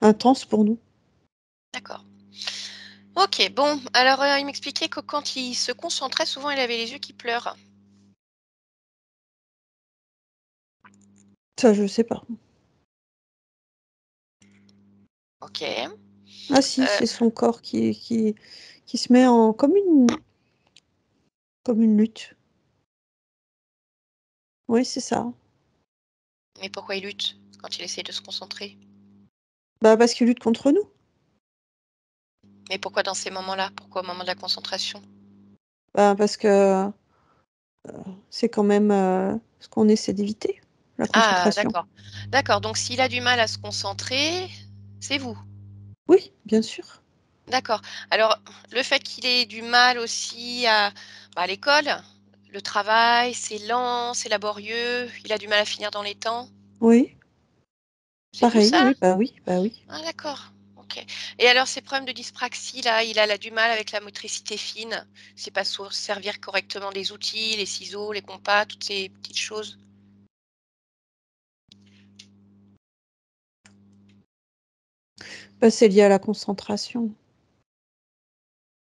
Intense pour nous. D'accord. Ok, bon. Alors, il m'expliquait que quand il se concentrait, souvent, il avait les yeux qui pleurent. Ça, je sais pas. Ok. Ah si, Euh, c'est son corps qui se met en comme une lutte. Oui, c'est ça. mais pourquoi il lutte quand il essaie de se concentrer? Bah parce qu'il lutte contre nous. Mais pourquoi dans ces moments-là? Pourquoi au moment de la concentration? Bah, parce que c'est quand même ce qu'on essaie d'éviter, la Ah, concentration. d'accord. D'accord. Donc, s'il a du mal à se concentrer, c'est vous. Oui, bien sûr. D'accord. Alors, le fait qu'il ait du mal aussi à l'école, le travail, c'est lent, c'est laborieux, il a du mal à finir dans les temps. Oui, C'est vous pareil, ça? oui, bah oui, bah oui. Ah d'accord. Ok. OK. Et alors ces problèmes de dyspraxie là, il a du mal avec la motricité fine? C'est pas servir correctement les outils, les ciseaux, les compas, toutes ces petites choses? Bah, c'est lié à la concentration.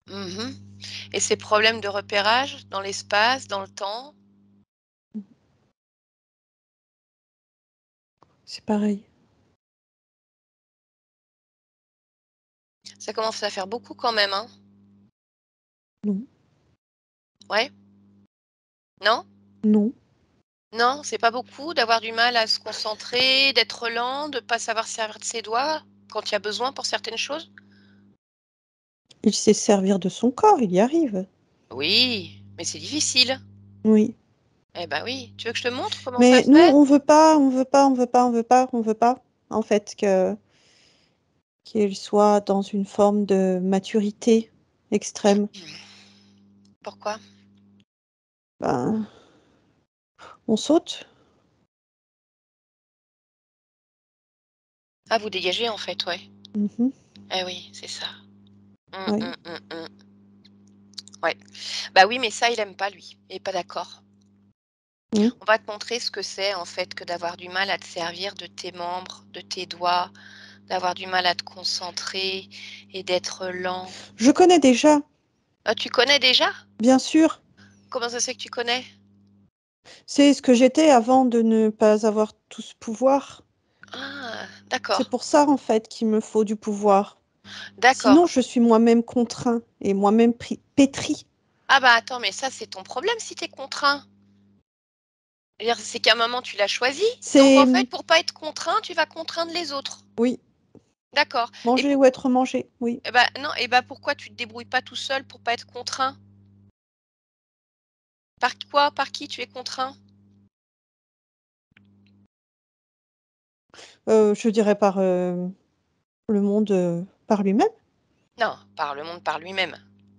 Mmh. Et ces problèmes de repérage dans l'espace, dans le temps? C'est pareil. Ça commence à faire beaucoup quand même, hein? Non, Ouais? Non? non. Non, c'est pas beaucoup d'avoir du mal à se concentrer, d'être lent, de pas savoir servir de ses doigts quand il y a besoin pour certaines choses? Il sait se servir de son corps, il y arrive. Oui, mais c'est difficile. Oui. Eh ben oui. Tu veux que je te montre comment ça Mais se nous, fait? on veut pas, on veut pas, on veut pas, on veut pas, on veut pas, en fait, qu'il soit dans une forme de maturité extrême. Pourquoi? Ben, on saute. Ah, vous dégagez en fait, ouais. Mhm. Eh oui, c'est ça. Oui. Mmh. Ouais. Bah oui, mais ça, il aime pas lui. Il est pas d'accord. Mm. On va te montrer ce que c'est en fait que d'avoir du mal à te servir de tes membres, de tes doigts, d'avoir du mal à te concentrer et d'être lent. Je connais déjà, Ah, tu connais déjà? bien sûr. Comment ça se fait que tu connais? C'est ce que j'étais avant de ne pas avoir tout ce pouvoir. Ah, C'est d'accord, pour ça, en fait, qu'il me faut du pouvoir. Sinon, d'accord. je suis moi-même contraint et moi-même pétri. Ah bah attends, mais ça, c'est ton problème si tu es contraint. Je veux dire, c'est qu'à un moment, tu l'as choisi. Donc C'est, en fait, pour pas être contraint, tu vas contraindre les autres. oui, D'accord. Et manger ou être mangé, oui. eh bah, non, et bah pourquoi tu te débrouilles pas tout seul pour pas être contraint? Par quoi? Par qui tu es contraint? Je dirais par le monde, par lui-même. Non, par le monde par lui-même.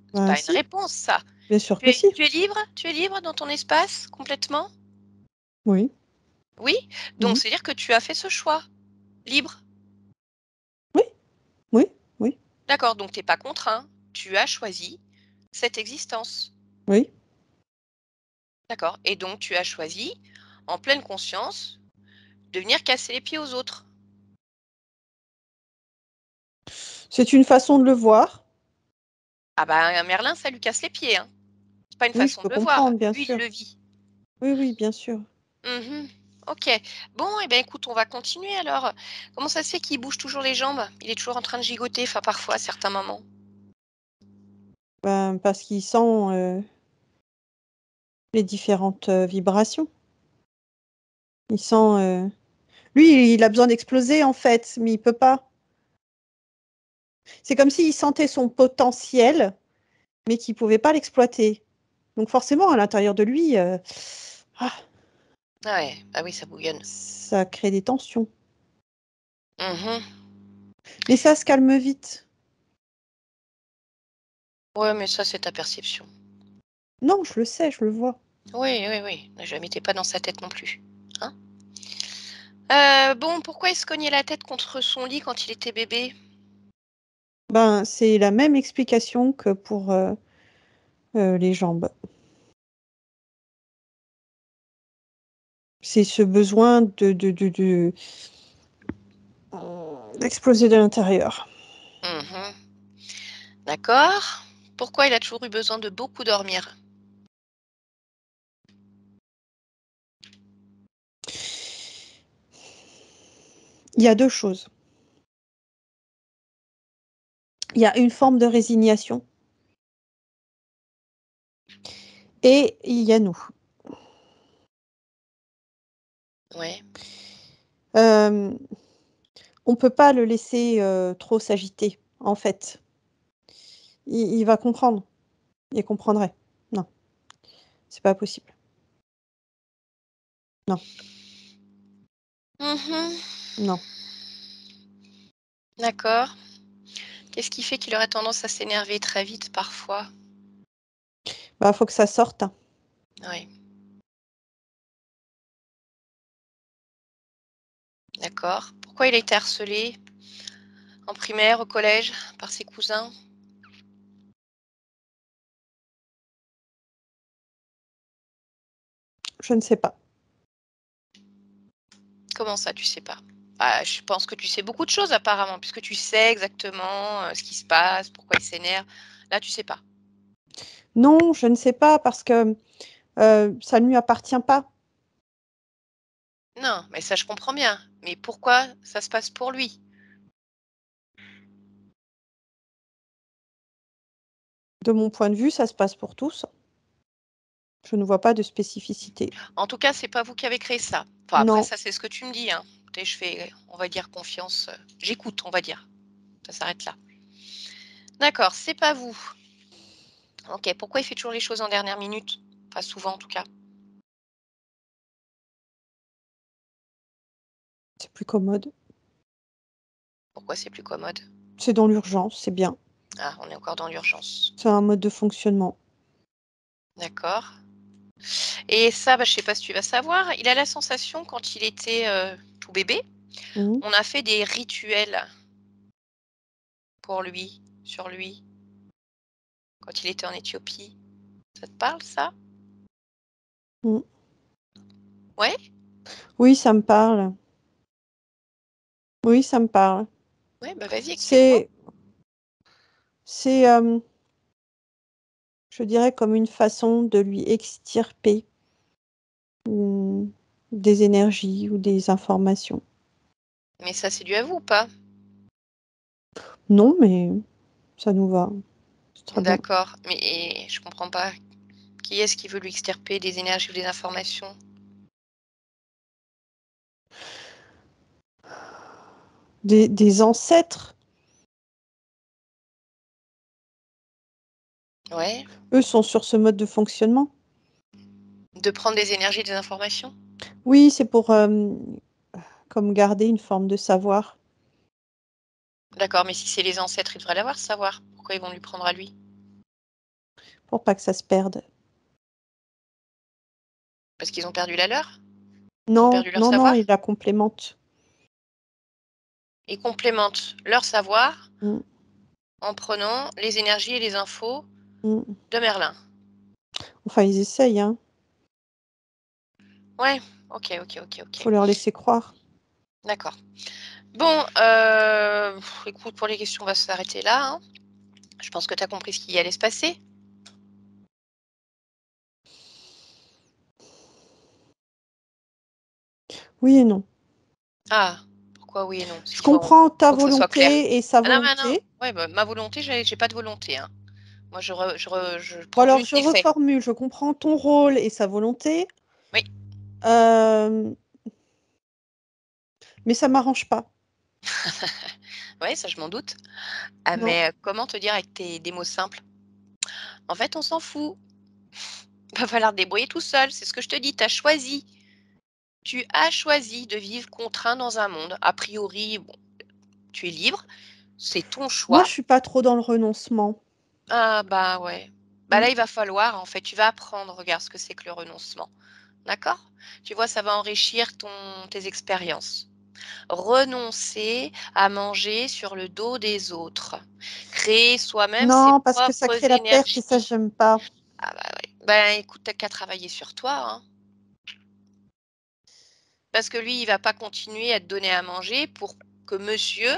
C'est Ben pas une si, réponse, ça. bien sûr Tu que es si. tu es libre? Tu es libre dans ton espace complètement? Oui, Oui? Donc oui, c'est-à-dire que tu as fait ce choix, libre. oui, oui, oui, D'accord, donc tu es pas contraint. Tu as choisi cette existence. oui. D'accord, et donc tu as choisi, en pleine conscience, de venir casser les pieds aux autres. C'est une façon de le voir. Ah bah, un Merlin, ça lui casse les pieds, hein. C'est pas une Oui, je façon peux de le voir. comprendre, bien Lui, il sûr. le vit. Oui, oui, bien sûr. Mmh. OK. Bon, et ben, écoute, on va continuer alors. Comment ça se fait qu'il bouge toujours les jambes? Il est toujours en train de gigoter, enfin parfois à certains moments. Ben, parce qu'il sent les différentes vibrations. Il sent. Lui, il a besoin d'exploser en fait, mais il peut pas. C'est comme s'il sentait son potentiel, mais qu'il pouvait pas l'exploiter. Donc forcément, à l'intérieur de lui, ah, Ah ouais, bah oui, ça bouillonne. ça crée des tensions. Mmh. Mais ça se calme vite. Ouais, mais ça, c'est ta perception. Non, je le sais, je le vois. Oui, oui, oui. Jamais tu pas dans sa tête non plus, hein? Bon, pourquoi il se cognait la tête contre son lit quand il était bébé? Ben, c'est la même explication que pour les jambes. C'est ce besoin d'exploser de l'intérieur. Mmh. D'accord. Pourquoi il a toujours eu besoin de beaucoup dormir? Il y a deux choses. Il y a une forme de résignation et il y a nous. Ouais. Euh, on peut pas le laisser trop s'agiter, en fait. Il va comprendre. Il comprendrait. Non, c'est pas possible. Non, Mmh. non. D'accord. Qu'est-ce qui fait qu'il aurait tendance à s'énerver très vite parfois? Bah, faut que ça sorte. Oui, d'accord. Pourquoi il a été harcelé En primaire, au collège, par ses cousins? Je ne sais pas. Comment ça, tu sais pas? Ah, je pense que tu sais beaucoup de choses apparemment, puisque tu sais exactement, ce qui se passe, pourquoi il s'énerve. Là, tu sais pas. Non, je ne sais pas parce que ça ne lui appartient pas. Non, mais ça, je comprends bien. Mais pourquoi ça se passe pour lui? De mon point de vue, ça se passe pour tous. Je ne vois pas de spécificité. En tout cas, c'est pas vous qui avez créé ça. Enfin, après Non. ça, c'est ce que tu me dis, hein. Écoutez, je fais, on va dire confiance, j'écoute, on va dire. Ça s'arrête là. D'accord, c'est pas vous. OK, pourquoi il fait toujours les choses en dernière minute? Pas souvent en tout cas. C'est plus commode. Pourquoi c'est plus commode? C'est dans l'urgence, c'est bien. Ah, on est encore dans l'urgence. C'est un mode de fonctionnement. D'accord. Et ça, bah, je sais pas si tu vas savoir, il a la sensation quand il était, tout bébé, Mmh. on a fait des rituels pour lui, sur lui, quand il était en Éthiopie. Ça te parle ça? Mmh. Ouais? Oui, ça me parle. Oui, ça me parle. Ouais, bah, vas-y, explique-moi. C'est, je dirais comme une façon de lui extirper, des énergies ou des informations. Mais ça, c'est dû à vous ou pas? Non, mais ça nous va. C'est très bien. D'accord, mais je comprends pas. Qui est-ce qui veut lui extirper des énergies ou des informations? Des ancêtres, Ouais, eux, sont sur ce mode de fonctionnement. de prendre des énergies et des informations? Oui, c'est pour, comme garder une forme de savoir. D'accord, mais si c'est les ancêtres, ils devraient l'avoir, ce savoir. Pourquoi ils vont lui prendre à lui? Pour pas que ça se perde. Parce qu'ils ont perdu la leur? Ils ont Non, perdu leur non, non, savoir? ils la complémentent. Ils complémentent leur savoir Mmh, en prenant les énergies et les infos mmh. de Merlin. Enfin, ils essayent, hein. Ouais, OK, OK, OK, OK. Faut leur laisser croire. D'accord. Bon, écoute, pour les questions, on va s'arrêter là, hein. Je pense que tu as compris ce qui allait se passer. Oui et non. Ah, pourquoi oui et non? Parce Je qu'il faut comprends ta faut que ça soit clair. volonté et sa Ah non, mais non. volonté. Ouais, bah, ma volonté, j'ai pas de volonté, hein. Moi, je Bon alors transmute je des faits. reformule, je comprends ton rôle et sa volonté, Oui. hem, mais ça m'arrange pas. Ouais, ça, je m'en doute. Ah, Non. mais comment te dire avec des mots simples? En fait, on s'en fout. Va falloir te débrouiller tout seul, c'est ce que je te dis, tu as choisi. Tu as choisi de vivre contraint dans un monde. A priori, bon, tu es libre, c'est ton Moi, je choix. suis pas trop dans le renoncement. Ah bah ouais. Bah Mmh. là, il va falloir, en fait, tu vas apprendre, regarde ce que c'est que le renoncement. D'accord? Tu vois, ça va enrichir tes expériences. Renoncer à manger sur le dos des autres. Créer soi-même ses Non, parce que ça crée propres la perte et ça, énergies. j'aime pas. Ah bah ouais. Ben écoute, t'as qu'à travailler sur toi, hein. Parce que lui, il va pas continuer à te donner à manger pour que monsieur,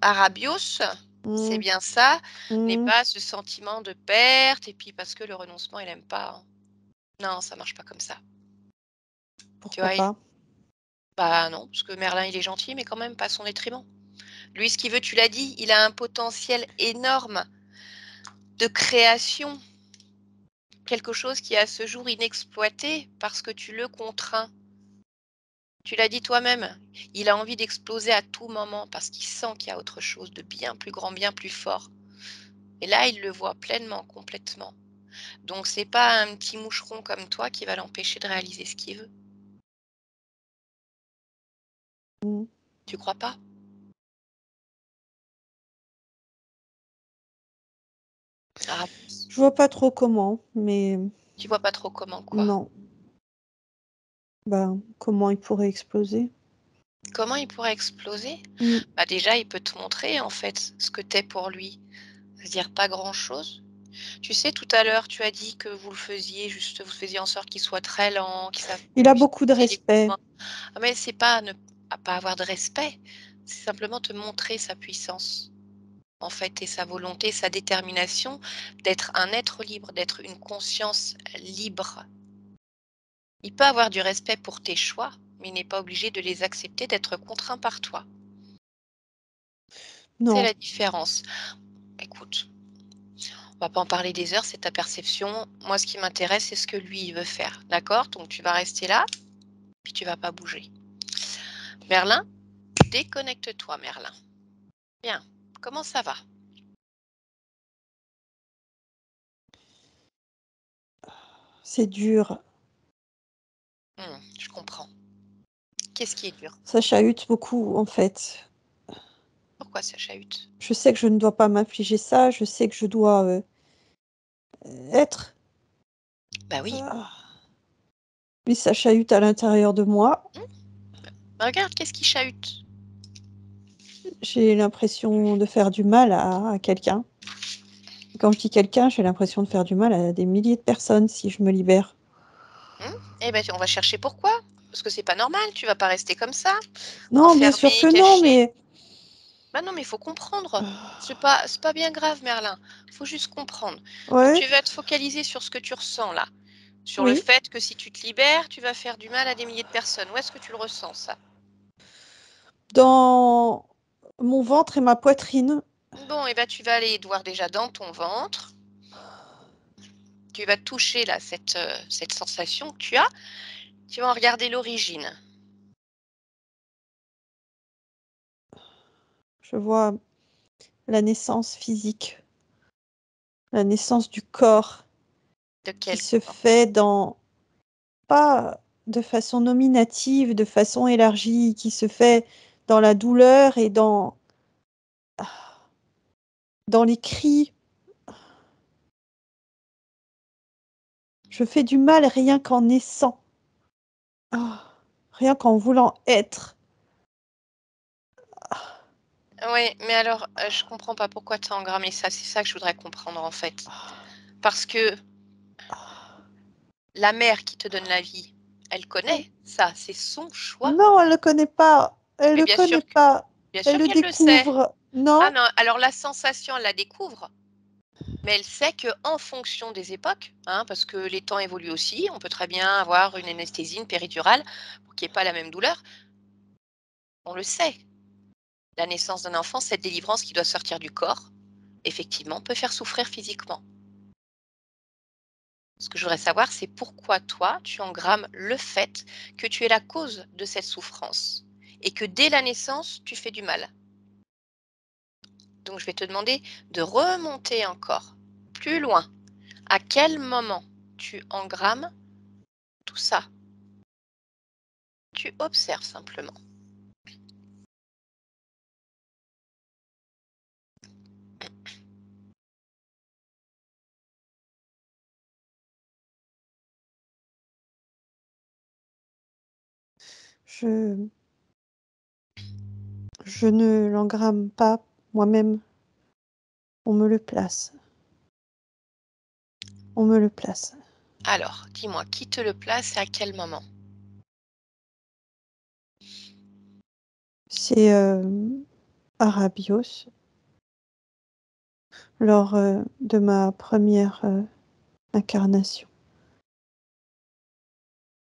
Arabios, c'est Mmh, bien ça, n'ait mmh, pas ce sentiment de perte et puis parce que le renoncement, il aime pas, hein. Non, ça marche pas comme ça. Tu pourquoi vois? pas? Bah non, parce que Merlin, il est gentil, mais quand même pas à son détriment. Lui, ce qu'il veut, tu l'as dit, il a un potentiel énorme de création, quelque chose qui est à ce jour inexploité parce que tu le contrains. Tu l'as dit toi-même, il a envie d'exploser à tout moment parce qu'il sent qu'il y a autre chose de bien plus grand, bien plus fort. Et là, il le voit pleinement, complètement. Donc c'est pas un petit moucheron comme toi qui va l'empêcher de réaliser ce qu'il veut. Mmh. Tu crois pas? Ah, Je vois pas trop comment, mais tu vois pas trop comment, quoi. non. Ben, comment il pourrait exploser? Comment il pourrait exploser? Mm. Bah, déjà, il peut te montrer, en fait, ce que tu es pour lui. C'est-à-dire pas grand-chose. Tu sais, tout à l'heure, tu as dit que vous faisiez en sorte qu'il soit très lent, qu'il sache Il a beaucoup de respect. Ah, mais c'est pas ne à pas avoir de respect, c'est simplement te montrer sa puissance, en fait, et sa volonté, sa détermination d'être un être libre, d'être une conscience libre. Il peut avoir du respect pour tes choix, mais il n'est pas obligé de les accepter, d'être contraint par toi. C'est Non. la différence. Écoute, on va pas en parler des heures, c'est ta perception. Moi, ce qui m'intéresse, c'est ce que lui, il veut faire. D'accord? Donc tu vas rester là, puis tu vas pas bouger. Merlin, déconnecte-toi, Merlin. Bien. Comment ça va? C'est dur. Je comprends. Qu'est-ce qui est dur? Ça chahute beaucoup, en fait. Pourquoi ça chahute? Je sais que je ne dois pas m'infliger ça. Je sais que je dois être. Bah oui. Mais ça chahute à l'intérieur de moi. Bah regarde, qu'est-ce qui chahute? J'ai l'impression de faire du mal à quelqu'un. Quand je dis quelqu'un, j'ai l'impression de faire du mal à des milliers de personnes si je me libère. Eh ben, on va chercher pourquoi. Parce que c'est pas normal, tu vas pas rester comme ça, Non, bien sûr enfermé, que non, caché. mais Bah non, mais il faut comprendre. C'est pas bien grave, Merlin. Faut juste comprendre. Donc ouais, tu vas te focaliser sur ce que tu ressens là. Sur le oui. fait que si tu te libères, tu vas faire du mal à des milliers de personnes. Où est-ce que tu le ressens, ça? Dans mon ventre et ma poitrine. Bon, et ben tu vas aller voir déjà dans ton ventre. Tu vas toucher là cette sensation que tu as. Tu vas en regarder l'origine. Je vois la naissance physique, la naissance du corps De qui quel se corps? fait pas de façon nominative, de façon élargie, qui se fait dans la douleur et dans les cris. Je fais du mal rien qu'en naissant, rien qu'en voulant être. Oui, mais alors, je comprends pas pourquoi tu as engrammé ça. C'est ça que je voudrais comprendre, en fait. Parce que la mère qui te donne la vie, elle connaît ça, c'est son choix. Non, elle le connaît pas. Elle Mais le connaît pas. bien Elle sûr le qu'elle le sait. découvre. Ah Non, non, alors la sensation, elle la découvre, mais elle sait que en fonction des époques, hein, parce que les temps évoluent aussi, on peut très bien avoir une anesthésie, une péridurale, pour qu'il n'y ait pas la même douleur. On le sait. La naissance d'un enfant, cette délivrance qui doit sortir du corps, effectivement, peut faire souffrir physiquement. Ce que je voudrais savoir, c'est pourquoi toi, tu engrammes le fait que tu es la cause de cette souffrance et que dès la naissance, tu fais du mal. Donc, je vais te demander de remonter encore plus loin. À quel moment tu engrammes tout ça? Tu observes simplement. je ne l'engramme pas moi-même. On me le place. On me le place. Alors, dis-moi, qui te le place et à quel moment? C'est Arabios lors de ma première incarnation.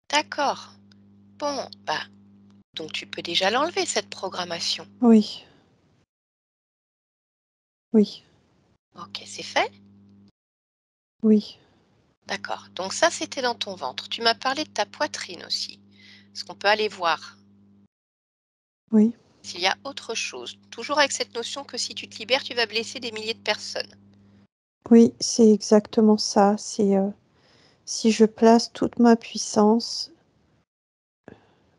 D'accord. Bon, bah, donc tu peux déjà l'enlever, cette programmation. Oui. Oui. Ok, c'est fait? Oui. D'accord. Donc ça, c'était dans ton ventre. Tu m'as parlé de ta poitrine aussi. Est-ce qu'on peut aller voir Oui. s'il y a autre chose? Toujours avec cette notion que si tu te libères, tu vas blesser des milliers de personnes. Oui, c'est exactement ça. C'est si je place toute ma puissance,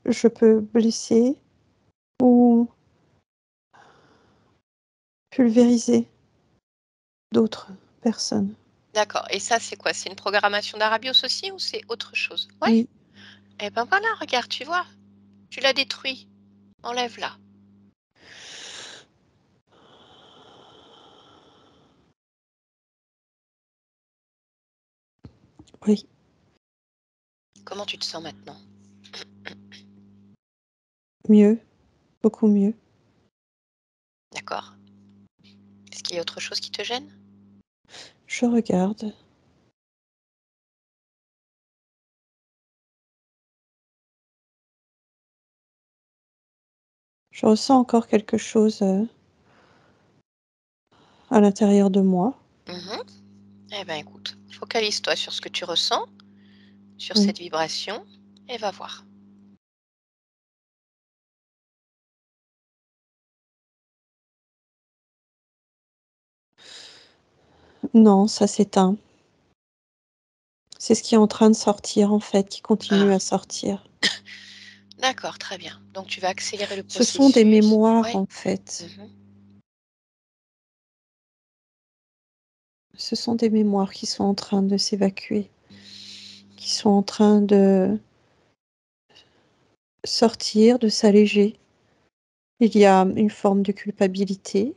je peux blesser ou pulvériser d'autres personnes. D'accord. Et ça, c'est quoi? C'est une programmation d'Arabios aussi ou c'est autre chose? Oui. Oui. Eh ben voilà, regarde, tu vois, tu l'as détruit. Enlève-la. Oui, Comment tu te sens maintenant? mieux, beaucoup mieux. D'accord. Est-ce qu'il y a autre chose qui te gêne? Je regarde. Je ressens encore quelque chose à l'intérieur de moi. Mhm. Eh bien, écoute, focalise-toi sur ce que tu ressens, sur Oui. cette vibration, et va voir. Non, ça s'éteint. C'est ce qui est en train de sortir, en fait, qui continue Ah, à sortir. d'accord, très bien. Donc, tu vas accélérer le Ce sont des processus. mémoires, Oui. en fait. Mhm. Ce sont des mémoires qui sont en train de s'évacuer, qui sont en train de sortir, de s'alléger. Il y a une forme de culpabilité.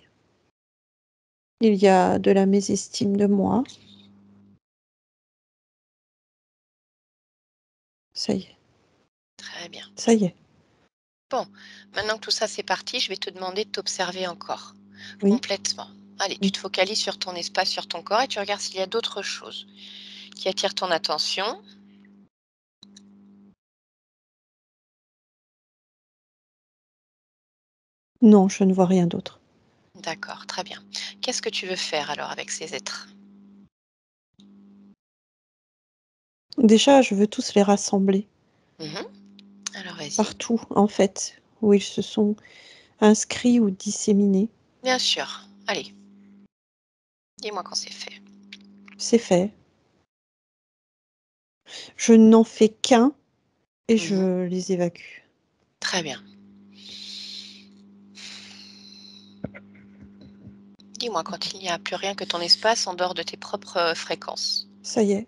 Il y a de la mésestime de moi. Ça y est, Très bien. ça y est. Bon, maintenant que tout ça c'est parti, je vais te demander de t'observer encore, Oui. complètement. Allez, tu Oui. te focalises sur ton espace, sur ton corps et tu regardes s'il y a d'autres choses qui attirent ton attention. Non, je ne vois rien d'autre. D'accord, très bien. Qu'est-ce que tu veux faire alors avec ces êtres? Déjà, je veux tous les rassembler Mhm. Alors vas-y. partout, en fait, où ils se sont inscrits ou disséminés. Bien sûr. Allez, dis-moi quand c'est fait. C'est fait. Je n'en fais qu'un et Mhm. je les évacue. Très bien. Dis-moi quand il n'y a plus rien que ton espace en dehors de tes propres fréquences. Ça y est.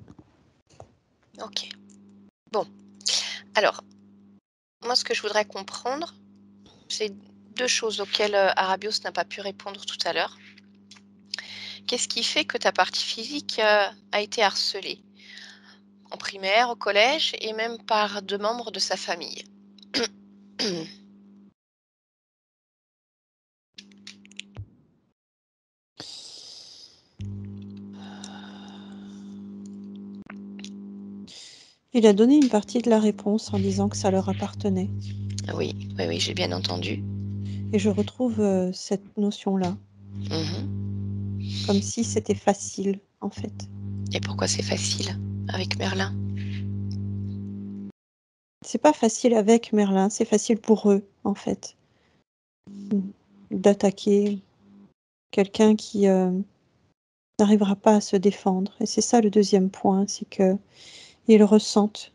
Ok. Bon. Alors, moi ce que je voudrais comprendre, c'est deux choses auxquelles Arabios n'a pas pu répondre tout à l'heure. Qu'est-ce qui fait que ta partie physique a été harcelée en primaire, au collège et même par deux membres de sa famille? Il a donné une partie de la réponse en disant que ça leur appartenait. Oui, oui, oui, j'ai bien entendu. Et je retrouve cette notion-là, Mhm. comme si c'était facile, en fait. Et pourquoi c'est facile avec Merlin? C'est pas facile avec Merlin, c'est facile pour eux, en fait, d'attaquer quelqu'un qui n'arrivera pas à se défendre. Et c'est ça le deuxième point, c'est que ils ressentent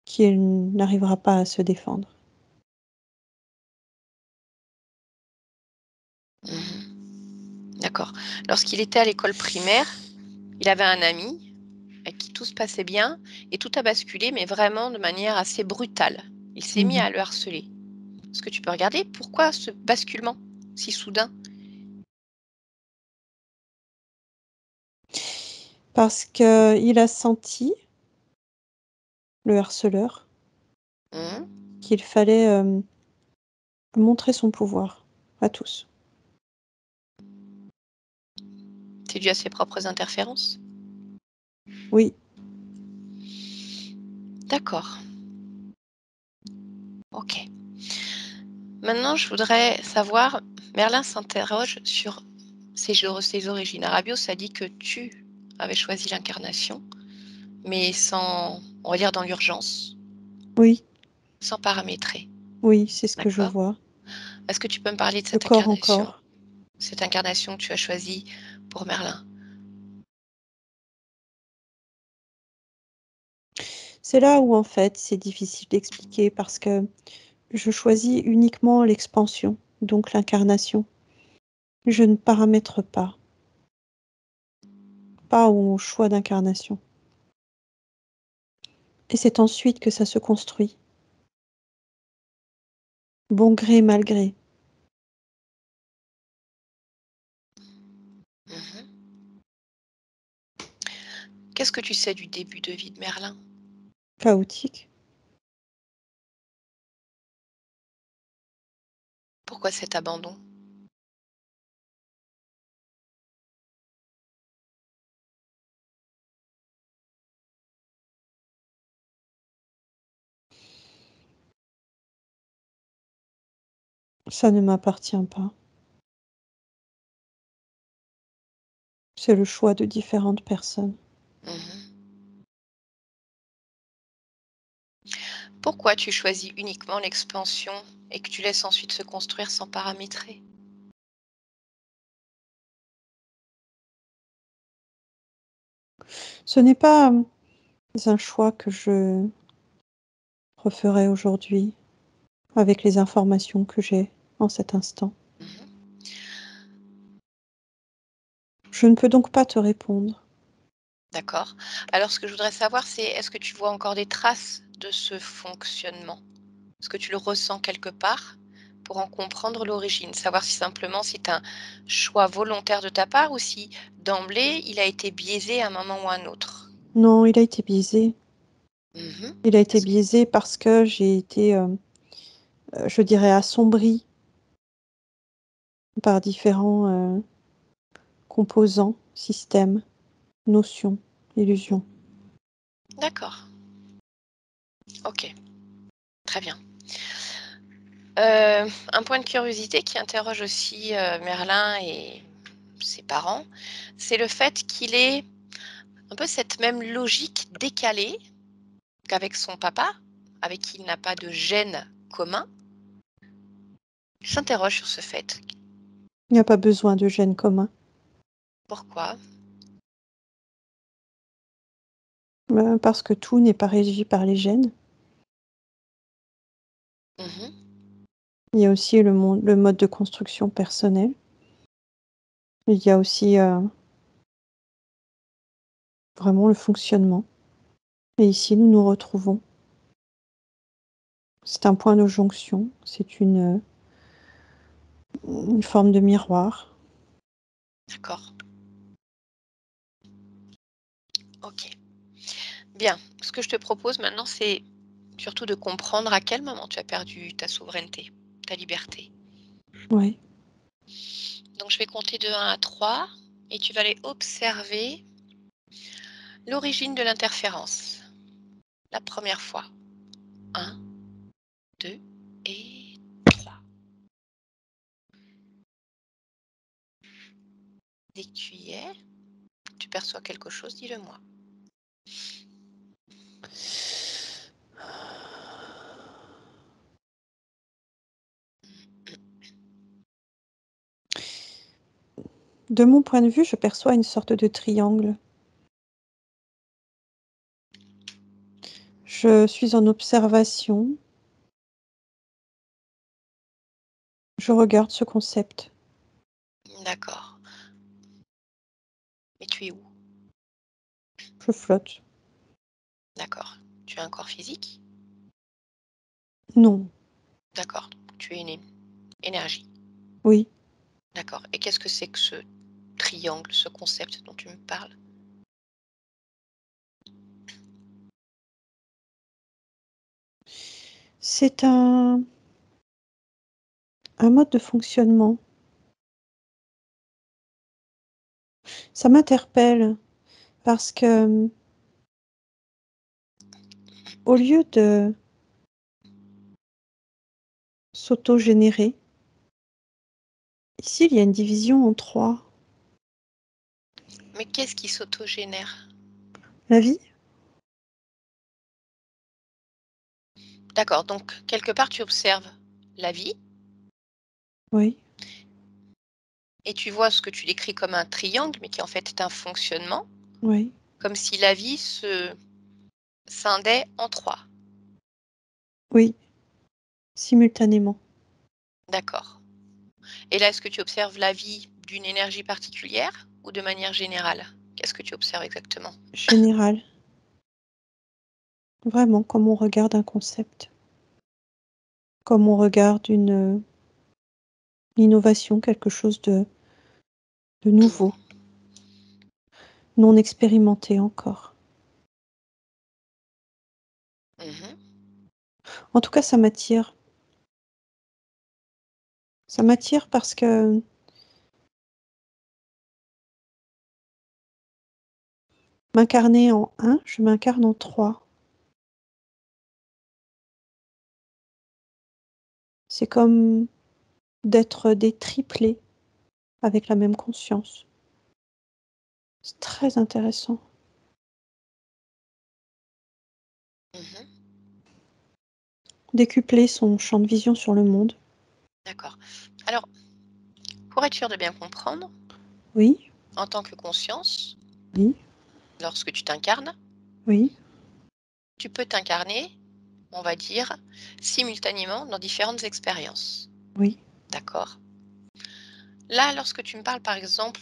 qu'il n'arrivera pas à se défendre. Mhm. D'accord. Lorsqu'il était à l'école primaire, il avait un ami avec qui tout se passait bien et tout a basculé, mais vraiment de manière assez brutale. Il s'est mis Mhm. à le harceler. Est-ce que tu peux regarder pourquoi ce basculement si soudain? Parce qu'il a senti, le harceleur, Mhm. qu'il fallait montrer son pouvoir à tous. C'est dû à ses propres interférences? Oui, D'accord. Ok. Maintenant, je voudrais savoir, Merlin s'interroge sur ses origines. Arabios a dit que tu avais choisi l'incarnation, mais sans, on va dire dans l'urgence, oui, sans paramétrer. oui, c'est ce que je D'accord? vois. Est-ce que tu peux me parler de De corps en corps. cette incarnation que tu as choisie pour Merlin? C'est là où, en fait, c'est difficile d'expliquer parce que je choisis uniquement l'expansion, donc l'incarnation. Je ne paramètre pas au choix d'incarnation. Et c'est ensuite que ça se construit. Bon gré, mal gré. Mhm. Qu'est-ce que tu sais du début de vie de Merlin? Chaotique. Pourquoi cet abandon? Ça ne m'appartient pas. C'est le choix de différentes personnes. Mhm. Pourquoi tu choisis uniquement l'expansion et que tu laisses ensuite se construire sans paramétrer? Ce n'est pas un choix que je referai aujourd'hui avec les informations que j'ai en cet instant. Mhm. Je ne peux donc pas te répondre. D'accord. Alors, ce que je voudrais savoir, c'est est-ce que tu vois encore des traces de ce fonctionnement? Est-ce que tu le ressens quelque part pour en comprendre l'origine? Savoir si simplement c'est un choix volontaire de ta part ou si d'emblée il a été biaisé à un moment ou à un autre. Non, il a été biaisé. Mhm. Il a été Est-ce- biaisé parce que j'ai été, je dirais, assombrie par différents composants, systèmes, notions, illusions. D'accord. Ok. Très bien. Un point de curiosité qui interroge aussi Merlin et ses parents, c'est le fait qu'il ait un peu cette même logique décalée qu'avec son papa, avec qui il n'a pas de gène commun. Il s'interroge sur ce fait. Il n'y a pas besoin de gènes communs. Pourquoi? Parce que tout n'est pas régi par les gènes. Mhm. Il y a aussi le mode de construction personnel. Il y a aussi vraiment le fonctionnement. Et ici, nous nous retrouvons. C'est un point de jonction, c'est une forme de miroir. D'accord. Ok. Bien. Ce que je te propose maintenant, c'est surtout de comprendre à quel moment tu as perdu ta souveraineté, ta liberté. Oui. Donc, je vais compter de 1 à 3 et tu vas aller observer l'origine de l'interférence. La première fois. 1, 2 et 3. Dès que tu y es, tu perçois quelque chose, dis-le moi. De mon point de vue, je perçois une sorte de triangle. Je suis en observation. Je regarde ce concept. D'accord. Mais tu es où? Je flotte. D'accord. Tu as un corps physique? Non. D'accord. Tu es une énergie. Oui. D'accord. Et qu'est-ce que c'est que ce triangle, ce concept dont tu me parles? C'est un mode de fonctionnement. Ça m'interpelle parce que au lieu de s'auto-générer, ici il y a une division en 3. Mais qu'est-ce qui s'autogénère? La vie? D'accord. Donc, quelque part, tu observes la vie Oui. et tu vois ce que tu décris comme un triangle, mais qui en fait est un fonctionnement, Oui. comme si la vie se scindait en 3. Oui. Simultanément. D'accord. Et là, est-ce que tu observes la vie d'une énergie particulière ou de manière générale? Qu'est-ce que tu observes exactement? Général. Vraiment, comme on regarde un concept. comme on regarde une innovation, quelque chose de nouveau, non expérimenté encore. Mhm. En tout cas, ça m'attire. Ça m'attire parce que m'incarner en 1, je m'incarne en 3. C'est comme d'être des triplés avec la même conscience. C'est très intéressant. Mhm. Décupler son champ de vision sur le monde. D'accord. Alors, pour être sûr de bien comprendre, Oui, en tant que conscience, oui, lorsque tu t'incarnes, oui, tu peux t'incarner, on va dire, simultanément dans différentes expériences. oui, D'accord? Là, lorsque tu me parles, par exemple,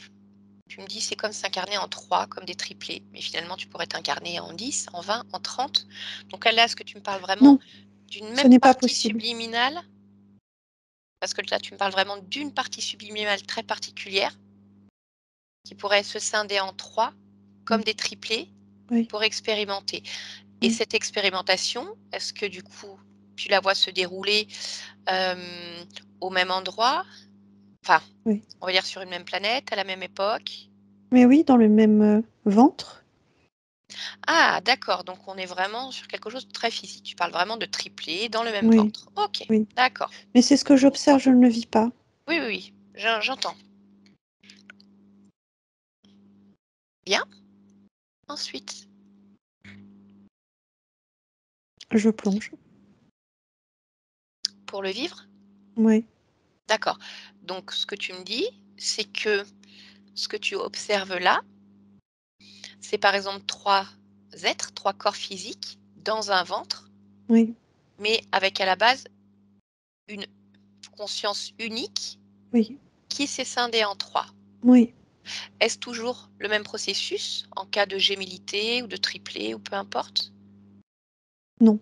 tu me dis c'est comme s'incarner en 3, comme des triplés, mais finalement tu pourrais t'incarner en 10, en 20, en 30. Donc là, est-ce que tu me parles vraiment non, d'une ce même n'est pas partie possible. subliminale? Parce que là, tu me parles vraiment d'une partie subliminale très particulière qui pourrait se scinder en 3, comme Oui, des triplés, oui, pour expérimenter. Et oui, cette expérimentation, est-ce que du coup, tu la vois se dérouler au même endroit? Enfin, oui. on va dire sur une même planète, à la même époque? Mais oui, dans le même ventre. Ah, d'accord, donc on est vraiment sur quelque chose de très physique. Tu parles vraiment de triplé dans le même Oui, ventre. OK, oui. d'accord. Mais c'est ce que j'observe, je ne le vis pas. Oui, oui, oui, j'entends. Bien. Ensuite, Je plonge. pour le vivre? Oui, D'accord. Donc ce que tu me dis, c'est que ce que tu observes là, c'est par exemple 3 êtres, 3 corps physiques dans un ventre, oui, mais avec à la base une conscience unique oui, qui s'est scindée en 3. oui. Est-ce toujours le même processus en cas de gémellité ou de triplé ou peu importe? Non.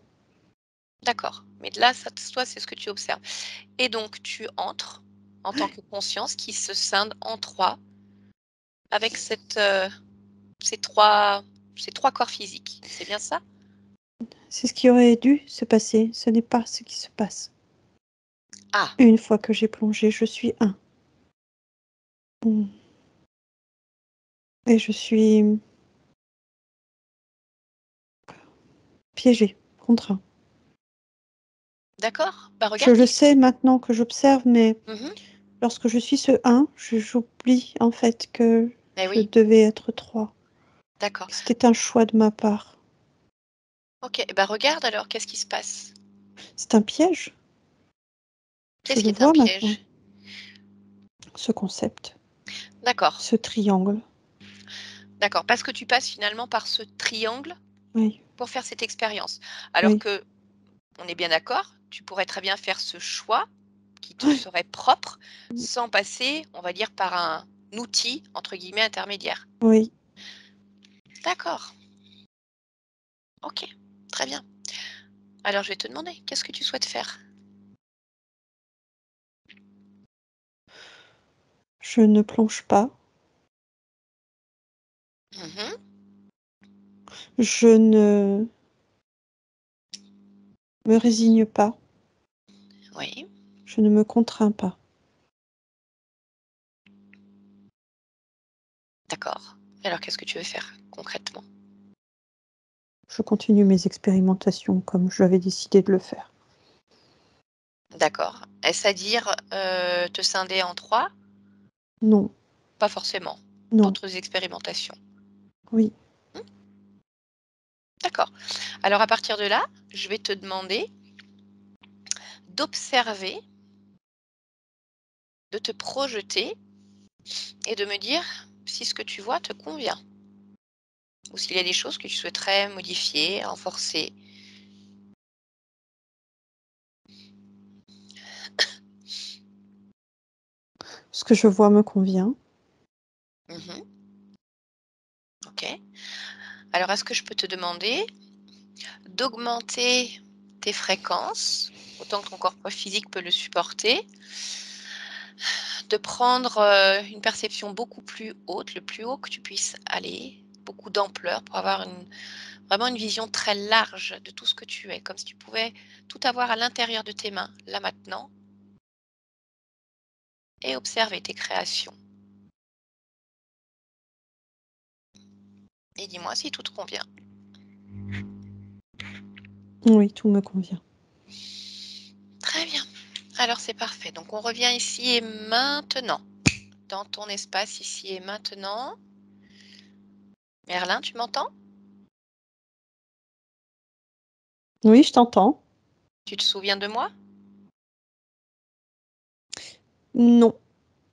D'accord, mais là, ça toi, c'est ce que tu observes et donc tu entres en tant que conscience qui se scinde en 3 avec ces 3 corps physiques, c'est bien ça? C'est ce qui aurait dû se passer. Ce n'est pas ce qui se passe. Ah, Une fois que j'ai plongé, je suis 1. Et je suis piégée, contraint. d'accord. Bah, Je regarde le qu'est-ce qui sais maintenant que j'observe, mais mmh lorsque je suis ce 1, j'oublie en fait que eh je oui, devais être 3. d'accord. C'était un choix de ma part. OK, bah, regarde alors qu'est-ce qui se passe? C'est un piège. Je Qu'est-ce le qui est un vois maintenant, piège? ce concept, D'accord, ce triangle. d'accord, parce que tu passes finalement par ce triangle Oui, pour faire cette expérience. Alors oui, que on est bien d'accord, tu pourrais très bien faire ce choix qui te oui, serait propre sans passer, on va dire, par un outil entre guillemets «intermédiaire». oui. D'accord, OK, très bien. Alors je vais te demander, qu'est-ce que tu souhaites faire? Je ne plonge pas. Mmh. Je ne me résigne pas. Oui, Je ne me contrains pas. d'accord. Alors qu'est-ce que tu veux faire concrètement? Je continue mes expérimentations comme j'avais décidé de le faire. D'accord. Est-ce à dire, te scinder en 3? Non, Pas forcément. non, D'autres expérimentations? oui, Mmh, d'accord. Alors à partir de là, je vais te demander d'observer, de te projeter et de me dire si ce que tu vois te convient ou s'il y a des choses que tu souhaiterais modifier, renforcer. ce que je vois me convient. Mmh. OK. Alors est-ce que je peux te demander d'augmenter tes fréquences, autant que ton corps physique peut le supporter, de prendre une perception beaucoup plus haute, le plus haut que tu puisses aller, beaucoup d'ampleur pour avoir vraiment une vision très large de tout ce que tu es, comme si tu pouvais tout avoir à l'intérieur de tes mains, là maintenant, et observer tes créations. Et dis-moi si tout te convient. Oui, tout me convient. Très bien. Alors c'est parfait. Donc on revient ici et maintenant, dans ton espace ici et maintenant. Merlin, tu m'entends? Oui, je t'entends. Tu te souviens de moi? Non.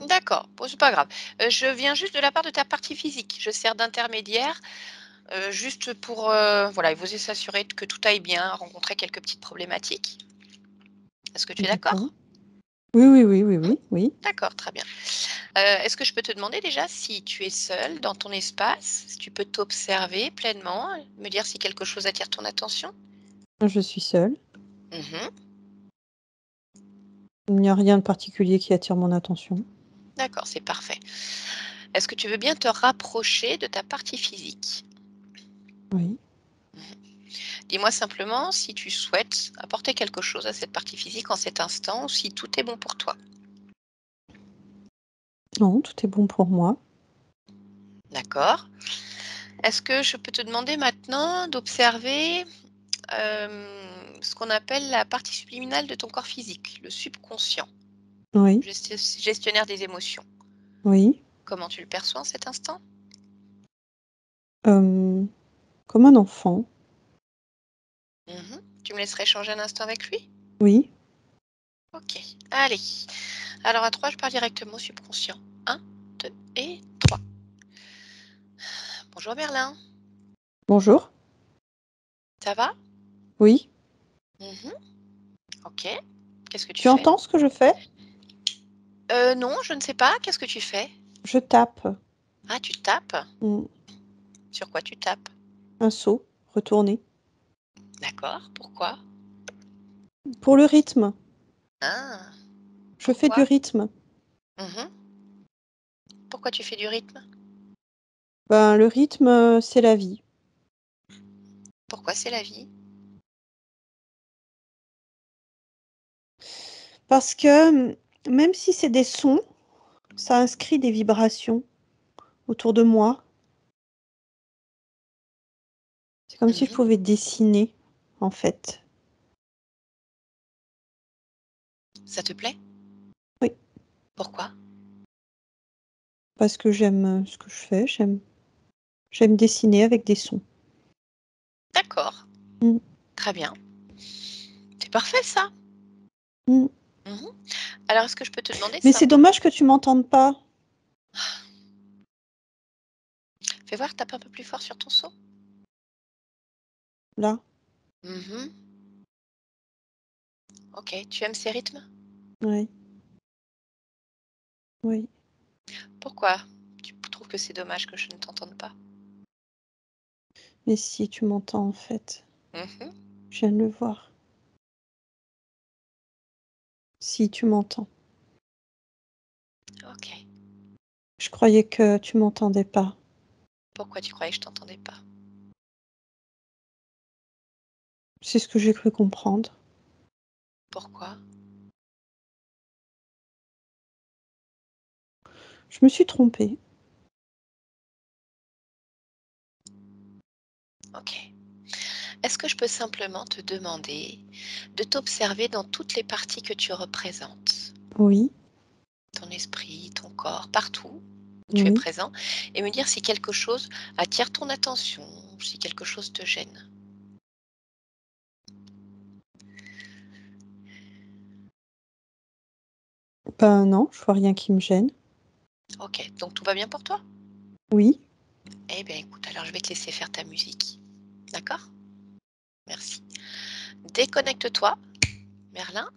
D'accord, bon, c'est pas grave. Je viens juste de la part de ta partie physique. Je sers d'intermédiaire, juste pour voilà, il vous s'assurer que tout aille bien, rencontrer quelques petites problématiques. Est-ce que tu es d'accord? Oui, oui, oui, oui, oui, oui. D'accord, très bien. Est-ce que je peux te demander déjà si tu es seule dans ton espace, si tu peux t'observer pleinement, me dire si quelque chose attire ton attention? Je suis seule. Mmh. Il n'y a rien de particulier qui attire mon attention. D'accord, c'est parfait. Est-ce que tu veux bien te rapprocher de ta partie physique? Oui. Dis-moi simplement si tu souhaites apporter quelque chose à cette partie physique en cet instant ou si tout est bon pour toi. Non, tout est bon pour moi. D'accord. Est-ce que je peux te demander maintenant d'observer ce qu'on appelle la partie subliminale de ton corps physique, le subconscient, Oui, gestionnaire des émotions. oui. Comment tu le perçois en cet instant? Comme un enfant. Mhm. Tu me laisserais échanger un instant avec lui? Oui. Ok. Allez. Alors à 3, je pars directement au subconscient. 1, 2 et 3. Bonjour Merlin. Bonjour. Ça va? Oui. Mhm. Ok. Qu'est-ce que tu Tu fais? entends ce que je fais? Non, je ne sais pas. Qu'est-ce que tu fais? Je tape. Ah, tu tapes? Mm. Sur quoi tu tapes? Un saut. Retourner. D'accord. Pourquoi? Pour le rythme. Ah, Je fais du pourquoi? rythme. Mhm. Pourquoi tu fais du rythme? Ben, le rythme, c'est la vie. Pourquoi c'est la vie? Parce que même si c'est des sons, ça inscrit des vibrations autour de moi. C'est comme si je Mhm. pouvais dessiner, en fait. Ça te plaît? Oui, Pourquoi? parce que j'aime ce que je fais. J'aime dessiner avec des sons. D'accord. Mm. Très bien. C'est parfait ça. Mm. Mhm. Alors, est-ce que je peux te demander Mais c'est simplement... dommage que tu m'entendes pas, Fais voir, tape un peu plus fort sur ton seau. là. Mhm. Ok. Tu aimes ces rythmes? Oui, oui. Pourquoi tu trouves que c'est dommage que je ne t'entende pas? Mais si tu m'entends, en fait, Mhm. je viens de le voir. Si tu m'entends. Ok. Je croyais que tu m'entendais pas. Pourquoi tu croyais que je t'entendais pas? C'est ce que j'ai cru comprendre. Pourquoi? Je me suis trompée. Ok. Est-ce que je peux simplement te demander de t'observer dans toutes les parties que tu représentes? Oui, Ton esprit, ton corps, partout où tu es oui. présent, et me dire si quelque chose attire ton attention, si quelque chose te gêne. Ben non, je vois rien qui me gêne. Ok, donc tout va bien pour toi? Oui. Eh bien écoute, alors je vais te laisser faire ta musique. D'accord? Merci. Déconnecte-toi, Merlin.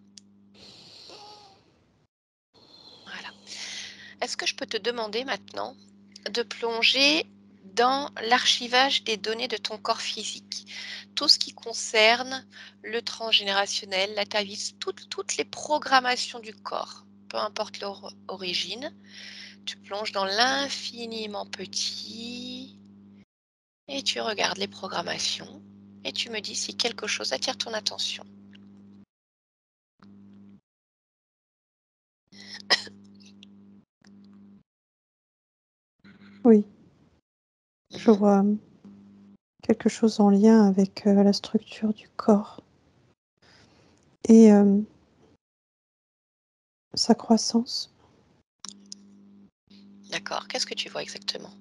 Voilà. Est-ce que je peux te demander maintenant de plonger dans l'archivage des données de ton corps physique. Tout ce qui concerne le transgénérationnel, l'atavisme, toutes les programmations du corps, peu importe leur origine. Tu plonges dans l'infiniment petit et tu regardes les programmations et tu me dis si quelque chose attire ton attention. Oui, je vois quelque chose en lien avec la structure du corps et sa croissance. D'accord, qu'est-ce que tu vois exactement?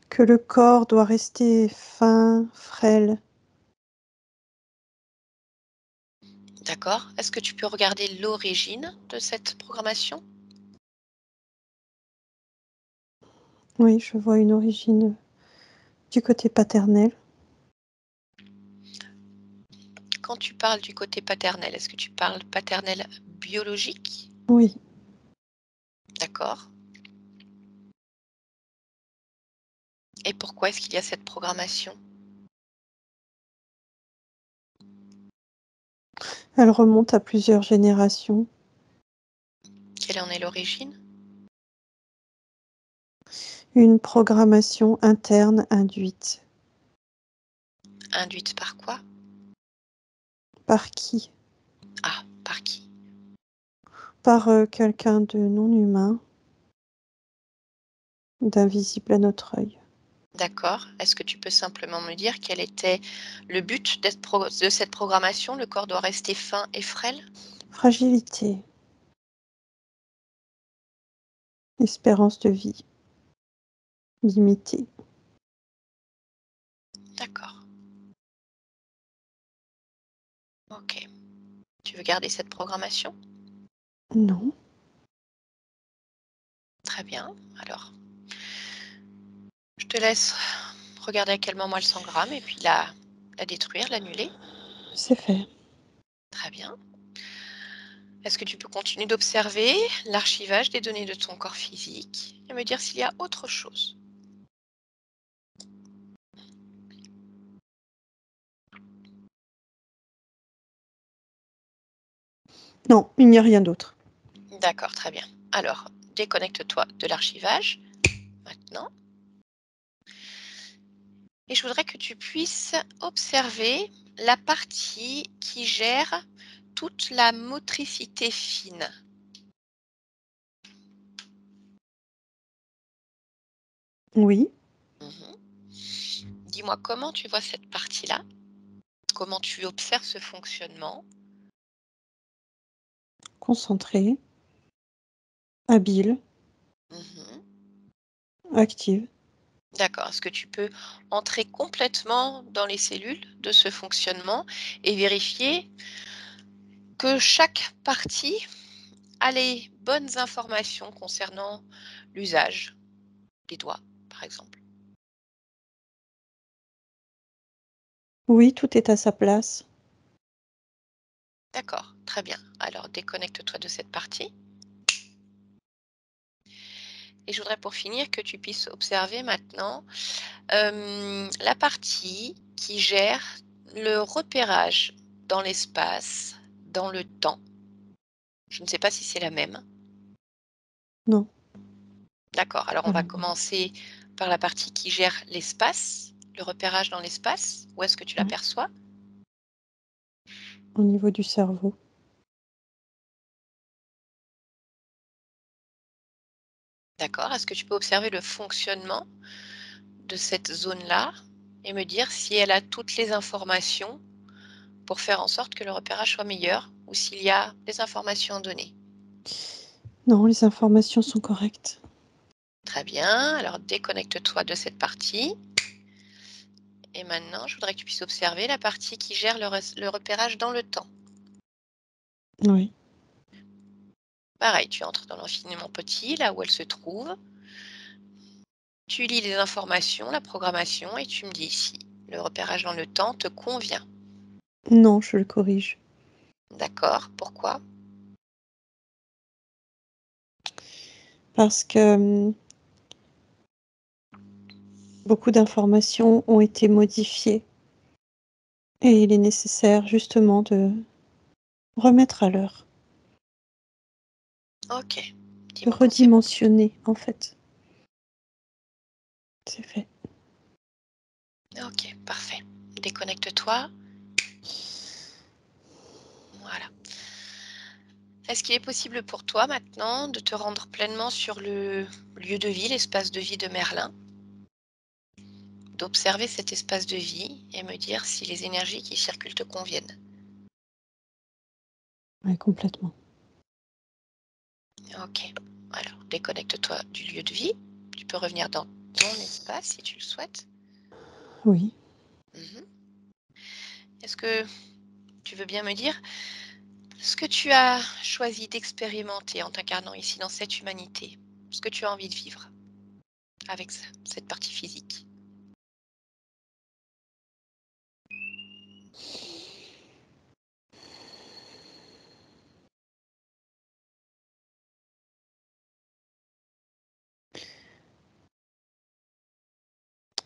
Que le corps doit rester fin, frêle. D'accord, est-ce que tu peux regarder l'origine de cette programmation? Oui, je vois une origine du côté paternel. Quand tu parles du côté paternel, est-ce que tu parles paternel biologique? Oui, D'accord. Et pourquoi est-ce qu'il y a cette programmation? elle remonte à plusieurs générations. Quelle en est l'origine? Une programmation interne induite. Induite par quoi? Par qui? Ah, par qui? Par quelqu'un de non humain, d'invisible à notre œil. D'accord. Est-ce que tu peux simplement me dire quel était le but de cette programmation? Le corps doit rester fin et frêle? Fragilité, espérance de vie, limitée. D'accord. Ok. Tu veux garder cette programmation? Non, Très bien. Alors, je te laisse regarder à quel moment elle s'engramme et puis la détruire, l'annuler. c'est fait. Très bien. Est-ce que tu peux continuer d'observer l'archivage des données de ton corps physique et me dire s'il y a autre chose? Non, il n'y a rien d'autre. D'accord, très bien. Alors, déconnecte-toi de l'archivage maintenant. Et je voudrais que tu puisses observer la partie qui gère toute la motricité fine. Oui, Dis-moi comment tu vois cette partie-là, comment tu observes ce fonctionnement. concentrée, habile, Mhm. active. D'accord. Est-ce que tu peux entrer complètement dans les cellules de ce fonctionnement et vérifier que chaque partie a les bonnes informations concernant l'usage des doigts, par exemple? Oui, tout est à sa place. D'accord, très bien. Alors déconnecte-toi de cette partie. Et je voudrais pour finir que tu puisses observer maintenant la partie qui gère le repérage dans l'espace, dans le temps. Je ne sais pas si c'est la même. Non, D'accord, alors on pas va la même. commencer par la partie qui gère l'espace, le repérage dans l'espace. Où est-ce que tu Ouais, l'aperçois? au niveau du cerveau. D'accord, est-ce que tu peux observer le fonctionnement de cette zone-là et me dire si elle a toutes les informations pour faire en sorte que le repérage soit meilleur ou s'il y a des informations à donner? Non, les informations sont correctes. Très bien, alors déconnecte-toi de cette partie. Et maintenant, je voudrais que tu puisses observer la partie qui gère le repérage dans le temps. Oui, Pareil, tu entres dans l'infiniment petit, là où elle se trouve. Tu lis les informations, la programmation, et tu me dis si le repérage dans le temps te convient. non, je le corrige. D'accord, pourquoi? Parce que beaucoup d'informations ont été modifiées. Et il est nécessaire justement de remettre à l'heure, Ok. de Dis-moi quand c'est. redimensionner en fait. C'est fait. Ok, parfait. Déconnecte-toi. Voilà. Est-ce qu'il est possible pour toi maintenant de te rendre pleinement sur le lieu de vie, l'espace de vie de Merlin, d'observer cet espace de vie et me dire si les énergies qui circulent te conviennent? Ouais, complètement. Ok. Alors, déconnecte-toi du lieu de vie. Tu peux revenir dans ton espace si tu le souhaites. Oui. Mhm. Est-ce que tu veux bien me dire ce que tu as choisi d'expérimenter en t'incarnant ici dans cette humanité? Ce que tu as envie de vivre avec cette partie physique?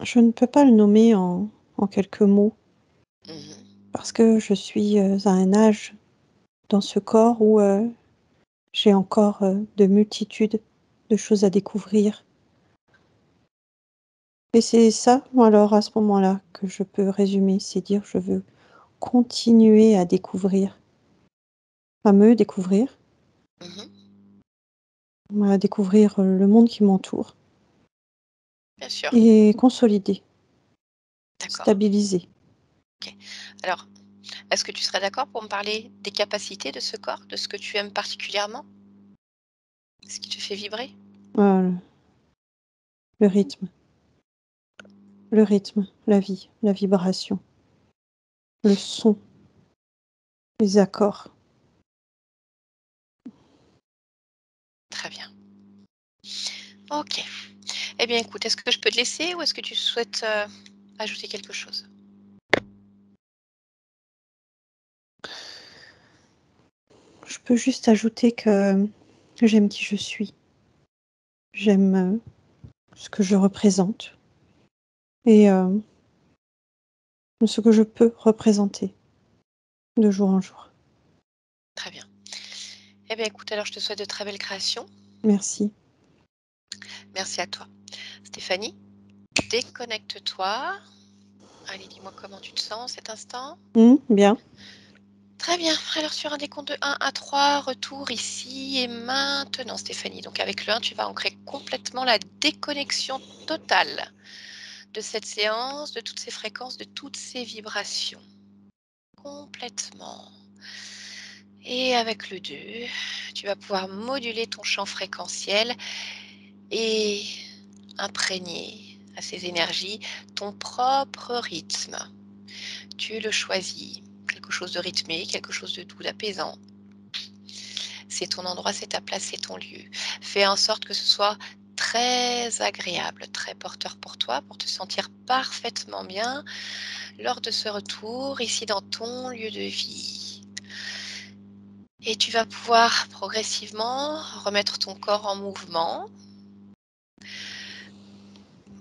Je ne peux pas le nommer en quelques mots Mhm. parce que je suis à un âge dans ce corps où j'ai encore de multitudes de choses à découvrir. Et c'est ça, alors à ce moment-là, que je peux résumer, c'est dire je veux continuer à découvrir, à me découvrir, Mhm. à découvrir le monde qui m'entoure Bien sûr. et consolider, D'accord. stabiliser. Alors, est-ce que tu serais d'accord pour me parler des capacités de ce corps, de ce que tu aimes particulièrement? Ce qui te fait vibrer? Voilà. Le rythme, la vie, la vibration, le son, les accords. Très bien. Ok. Eh bien, écoute, est-ce que je peux te laisser ou est-ce que tu souhaites ajouter quelque chose? Je peux juste ajouter que j'aime qui je suis. J'aime ce que je représente et ce que je peux représenter de jour en jour. Très bien. Eh bien, écoute, alors je te souhaite de très belles créations. Merci. Merci à toi. Stéphanie, déconnecte-toi. Allez, dis-moi comment tu te sens en cet instant. Bien. Très bien. Alors, sur un décompte de 1 à 3, retour ici et maintenant, Stéphanie. Donc, avec le 1, tu vas ancrer complètement la déconnexion totale de cette séance, de toutes ces fréquences, de toutes ces vibrations. Complètement. Et avec le 2, tu vas pouvoir moduler ton champ fréquentiel et imprégner à ces énergies ton propre rythme. Tu le choisis. Quelque chose de rythmé, quelque chose de doux, d'apaisant. C'est ton endroit, c'est ta place, c'est ton lieu. Fais en sorte que ce soit très agréable, très porteur pour toi, pour te sentir parfaitement bien lors de ce retour ici dans ton lieu de vie. Et tu vas pouvoir progressivement remettre ton corps en mouvement.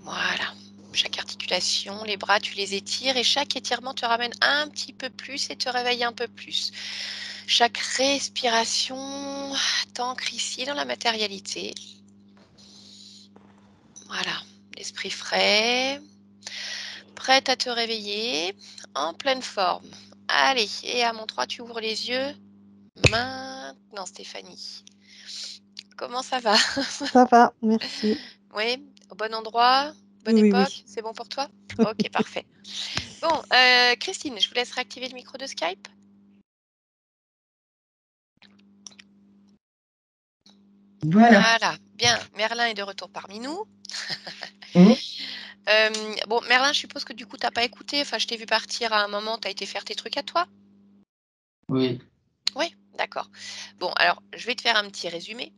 Voilà. Chaque articulation, les bras, tu les étires et chaque étirement te ramène un petit peu plus et te réveille un peu plus. Chaque respiration t'ancre ici dans la matérialité. Voilà, l'esprit frais, prête à te réveiller, en pleine forme. Allez, et à mon 3, tu ouvres les yeux. Maintenant, Stéphanie. Comment ça va? Ça va, merci. Oui, au bon endroit, bonne Oui, époque, oui. c'est bon pour toi? Ok, parfait. Bon, Christine, je vous laisse réactiver le micro de Skype. Voilà. Voilà, bien. Merlin est de retour parmi nous. Mmh. Bon, Merlin, je suppose que du coup, tu n'as pas écouté. Enfin, je t'ai vu partir à un moment, tu as été faire tes trucs à toi. Oui. Oui, d'accord. Bon, alors, je vais te faire un petit résumé.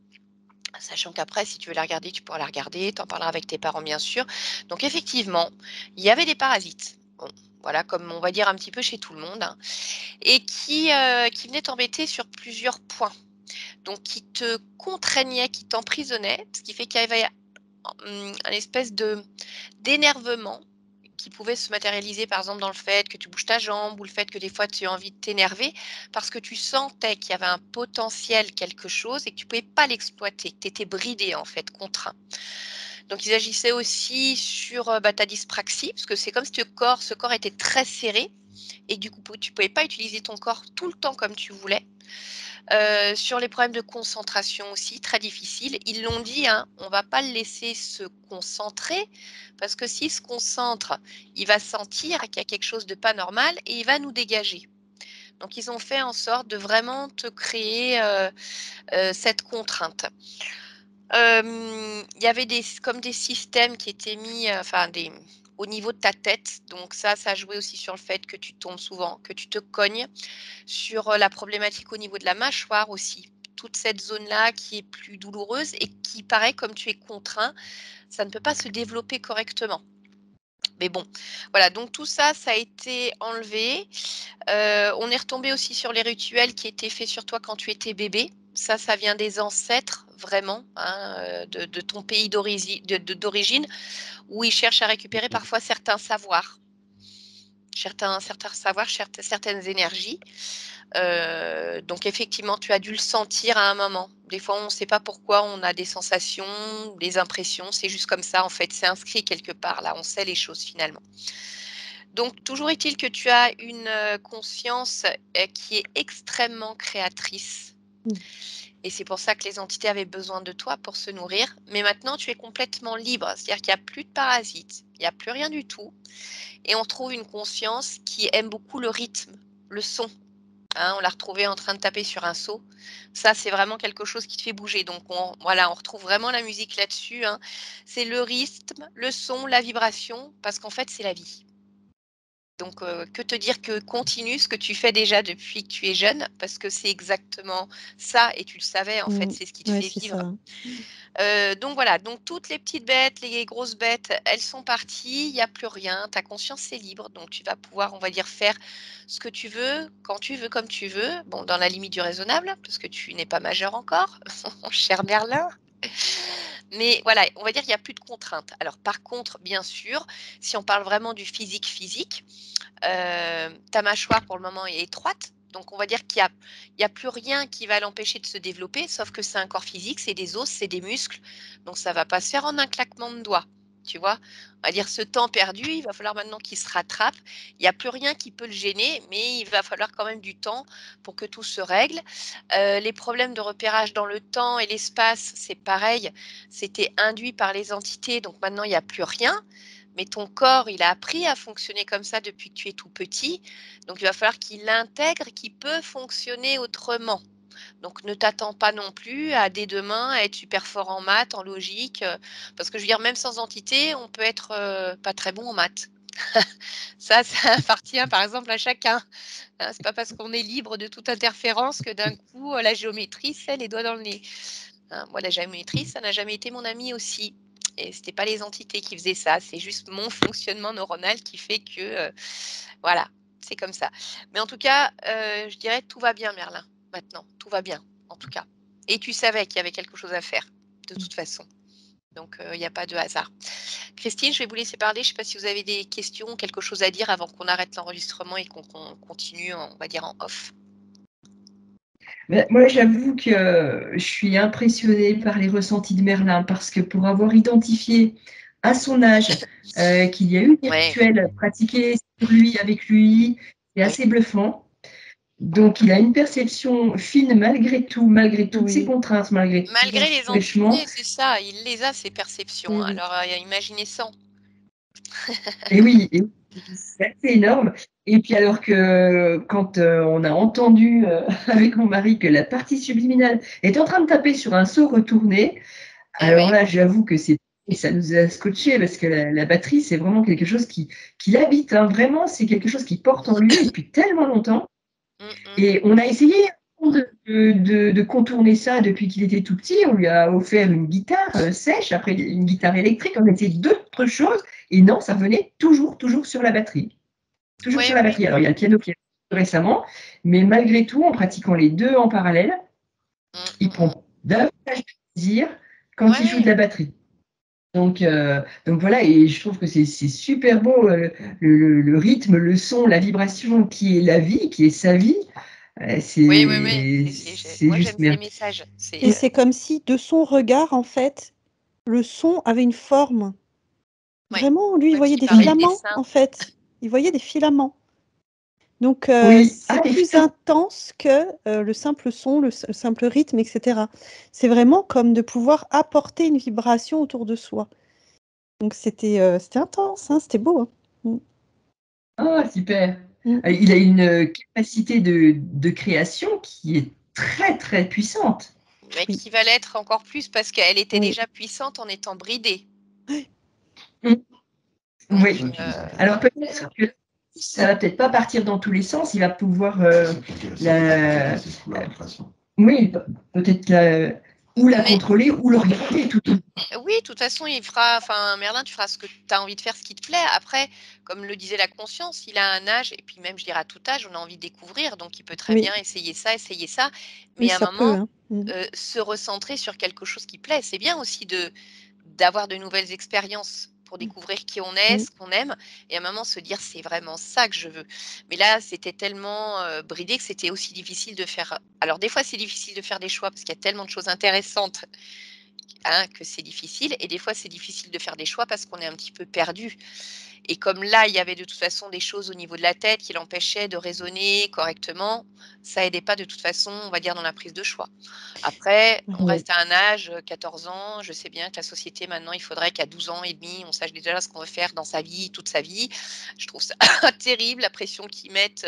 Sachant qu'après, si tu veux la regarder, tu pourras la regarder, tu en parleras avec tes parents, bien sûr. Donc, effectivement, il y avait des parasites. Bon, voilà, comme on va dire un petit peu chez tout le monde, hein, et qui venaient t'embêter sur plusieurs points. Donc, qui te contraignaient, qui t'emprisonnaient, ce qui fait qu'il y avait un espèce d'énervement qui pouvait se matérialiser, par exemple, dans le fait que tu bouges ta jambe ou le fait que des fois tu as envie de t'énerver parce que tu sentais qu'il y avait un potentiel quelque chose et que tu ne pouvais pas l'exploiter, que tu étais bridé, en fait, contraint. Donc, ils agissaient aussi sur ta dyspraxie, parce que c'est comme si ce corps était très serré et du coup, tu ne pouvais pas utiliser ton corps tout le temps comme tu voulais. Sur les problèmes de concentration aussi, très difficiles. Ils l'ont dit, hein, on ne va pas le laisser se concentrer parce que s'il se concentre, il va sentir qu'il y a quelque chose de pas normal et il va nous dégager. Donc, ils ont fait en sorte de vraiment te créer cette contrainte. Il y avait comme des systèmes qui étaient mis, au niveau de ta tête. Donc ça jouait aussi sur le fait que tu tombes souvent, que tu te cognes, sur la problématique au niveau de la mâchoire aussi. Toute cette zone-là qui est plus douloureuse et qui paraît, comme tu es contraint, ça ne peut pas se développer correctement. Mais bon, voilà, donc tout ça a été enlevé. On est retombé aussi sur les rituels qui étaient faits sur toi quand tu étais bébé. Ça vient des ancêtres, vraiment, hein, de ton pays d'origine, où ils cherchent à récupérer parfois certains savoirs, certaines énergies. Donc effectivement, tu as dû le sentir à un moment. Des fois, on ne sait pas pourquoi on a des sensations, des impressions. C'est juste comme ça, en fait. C'est inscrit quelque part, là. On sait les choses, finalement. Donc, toujours est-il que tu as une conscience qui est extrêmement créatrice. Et c'est pour ça que les entités avaient besoin de toi pour se nourrir. Mais maintenant, tu es complètement libre. C'est-à-dire qu'il n'y a plus de parasites, il n'y a plus rien du tout. Et on trouve une conscience qui aime beaucoup le rythme, le son. Hein, on l'a retrouvé en train de taper sur un seau. Ça, c'est vraiment quelque chose qui te fait bouger. Donc, on retrouve vraiment la musique là-dessus. Hein. C'est le rythme, le son, la vibration, parce qu'en fait, c'est la vie. Donc, que te dire que continue ce que tu fais déjà depuis que tu es jeune, parce que c'est exactement ça, et tu le savais, en fait, c'est ce qui te fait vivre. Donc voilà, donc toutes les petites bêtes, les grosses bêtes, elles sont parties, il n'y a plus rien, ta conscience est libre, donc tu vas pouvoir, on va dire, faire ce que tu veux, quand tu veux, comme tu veux, bon, dans la limite du raisonnable, parce que tu n'es pas majeur encore, mon cher Merlin. Mais voilà, on va dire qu'il n'y a plus de contraintes. Alors par contre, bien sûr, si on parle vraiment du physique, ta mâchoire pour le moment est étroite. Donc, on va dire qu'il n'y a plus rien qui va l'empêcher de se développer, sauf que c'est un corps physique, c'est des os, c'est des muscles. Donc, ça ne va pas se faire en un claquement de doigts. Tu vois, on va dire ce temps perdu, il va falloir maintenant qu'il se rattrape. Il n'y a plus rien qui peut le gêner, mais il va falloir quand même du temps pour que tout se règle. Les problèmes de repérage dans le temps et l'espace, c'est pareil. C'était induit par les entités, donc maintenant, il n'y a plus rien. Mais ton corps, il a appris à fonctionner comme ça depuis que tu es tout petit. Donc, il va falloir qu'il intègre qu'il peut fonctionner autrement. Donc, ne t'attends pas non plus à dès demain à être super fort en maths, en logique. Parce que je veux dire, même sans entité, on peut être pas très bon en maths. Ça appartient par exemple à chacun. Hein, c'est pas parce qu'on est libre de toute interférence que d'un coup, la géométrie, c'est les doigts dans le nez. Hein, moi, la géométrie, ça n'a jamais été mon ami aussi. Et ce n'était pas les entités qui faisaient ça, c'est juste mon fonctionnement neuronal qui fait que, voilà, c'est comme ça. Mais en tout cas, je dirais tout va bien, Merlin, maintenant. Tout va bien, en tout cas. Et tu savais qu'il y avait quelque chose à faire, de toute façon. Donc, il n'y a pas de hasard. Christine, je vais vous laisser parler. Je ne sais pas si vous avez des questions, quelque chose à dire avant qu'on arrête l'enregistrement et qu'on continue, on va dire, en off. Moi, j'avoue que je suis impressionnée par les ressentis de Merlin parce que pour avoir identifié à son âge qu'il y a eu des rituels pratiqués sur lui, avec lui, c'est assez bluffant. Donc, il a une perception fine malgré tout, malgré toutes ses contraintes, malgré les entités, c'est ça, il les a, ces perceptions. Alors, imaginez ça. Et oui, c'est assez énorme. Et puis alors que quand on a entendu avec mon mari que la partie subliminale est en train de taper sur un seau retourné, alors là, j'avoue que ça nous a scotché parce que la batterie, c'est vraiment quelque chose qui l'habite. Hein. Vraiment, c'est quelque chose qui porte en lui depuis tellement longtemps. Et on a essayé de contourner ça depuis qu'il était tout petit. On lui a offert une guitare sèche, après une guitare électrique. On a essayé d'autres choses. Et non, ça venait toujours sur la batterie. Toujours sur la batterie. Alors, il y a le piano qui est récemment, mais malgré tout, en pratiquant les deux en parallèle, il prend davantage de plaisir quand il joue de la batterie. Donc voilà, et je trouve que c'est super beau, le rythme, le son, la vibration qui est la vie, qui est sa vie. Oui, C'est moi juste j'aime ces merveilleux. messages. Et c'est comme si de son regard, en fait, le son avait une forme. Ouais. Vraiment, lui, il Même voyait s'il des parlait de filaments, dessin. en fait. Il voyait des filaments. Donc, Oui. c'est des plus filaments. intense que le simple son, le simple rythme, etc. C'est vraiment comme de pouvoir apporter une vibration autour de soi. Donc, c'était intense, hein, c'était beau. Hein. Ah, super. Mm. Il a une capacité de création qui est très, très puissante. Mais Oui. qui va l'être encore plus parce qu'elle était Oui. déjà puissante en étant bridée. Oui. Donc, Alors peut-être que ça va peut-être pas partir dans tous les sens. Il va pouvoir oui, peut-être ou la Mais- contrôler ou le regarder tout. Oui, de toute façon, Merlin, tu feras ce que tu as envie de faire, ce qui te plaît. Après, comme le disait la conscience, il a un âge, et puis même, je dirais à tout âge, on a envie de découvrir, donc il peut très Oui. bien essayer ça. Mais Oui, à un ça moment, peut. Hein. Mm. se recentrer sur quelque chose qui plaît. C'est bien aussi d'avoir de nouvelles expériences pour découvrir qui on est, ce qu'on aime, et à un moment se dire c'est vraiment ça que je veux. Mais là, c'était tellement bridé que c'était aussi difficile de faire. Alors des fois, c'est difficile de faire des choix parce qu'il y a tellement de choses intéressantes, hein, que c'est difficile, et des fois, c'est difficile de faire des choix parce qu'on est un petit peu perdu. Et comme là, il y avait de toute façon des choses au niveau de la tête qui l'empêchaient de raisonner correctement, ça aidait pas de toute façon, on va dire, dans la prise de choix. Après, on Oui. reste à un âge, 14 ans, je sais bien que la société maintenant, il faudrait qu'à 12 ans et demi, on sache déjà ce qu'on veut faire dans sa vie, toute sa vie. Je trouve ça terrible, la pression qu'ils mettent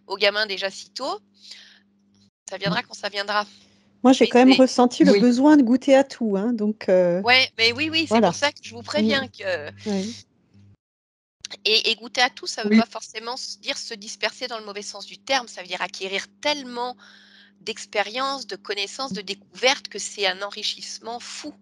aux gamins déjà si tôt. Ça viendra quand ça viendra. Moi, j'ai Mais quand même c'est ressenti le Oui. besoin de goûter à tout. Hein, donc, ouais, mais oui, c'est voilà. pour ça que je vous préviens que Oui. et goûter à tout, ça veut Oui. pas forcément dire se disperser dans le mauvais sens du terme, ça veut dire acquérir tellement d'expériences, de connaissances, de découvertes que c'est un enrichissement fou, en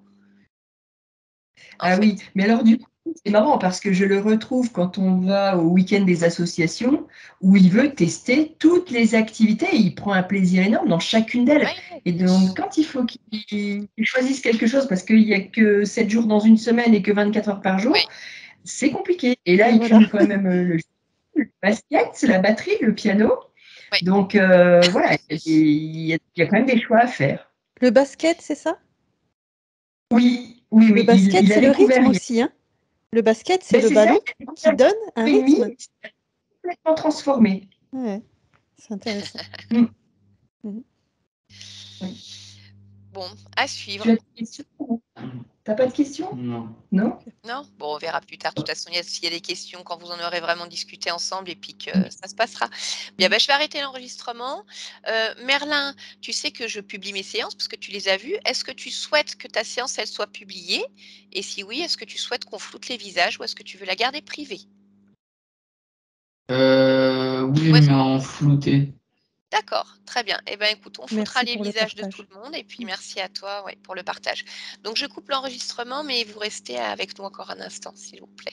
Ah fait. oui, mais alors du coup, c'est marrant parce que je le retrouve quand on va au week-end des associations où il veut tester toutes les activités et il prend un plaisir énorme dans chacune d'elles. Ouais, Et donc, quand il faut qu'il choisisse quelque chose parce qu'il n'y a que 7 jours dans une semaine et que 24 heures par jour, ouais. c'est compliqué. Et là, Et il voilà. cumule quand même le basket, la batterie, le piano. Ouais. Donc, voilà, il y a quand même des choix à faire. Le basket, c'est ça? Oui, Le basket, il a c'est le découvert rythme aussi. Hein. Le basket, c'est mais le c'est ça, ballon il a qui découvert donne un et demi, rythme. c'est complètement transformé. Ouais, c'est intéressant. Mm. Mhm. Bon, à Tu suivre. as des questions? T'as pas de questions? Non. Non? Non? Bon, on verra plus tard. De toute façon, s'il y a des questions, quand vous en aurez vraiment discuté ensemble et puis que Mm. ça se passera. Bien, ben, je vais arrêter l'enregistrement. Merlin, tu sais que je publie mes séances parce que tu les as vues. Est-ce que tu souhaites que ta séance, elle soit publiée? Et si oui, est-ce que tu souhaites qu'on floute les visages ou est-ce que tu veux la garder privée? Oui, Ou est-ce- mais en flouté. D'accord, très bien. Eh bien, écoute, on floutera Merci les pour le visages de partage. tout le monde et puis merci à toi, ouais, pour le partage. Donc, je coupe l'enregistrement, mais vous restez avec nous encore un instant, s'il vous plaît.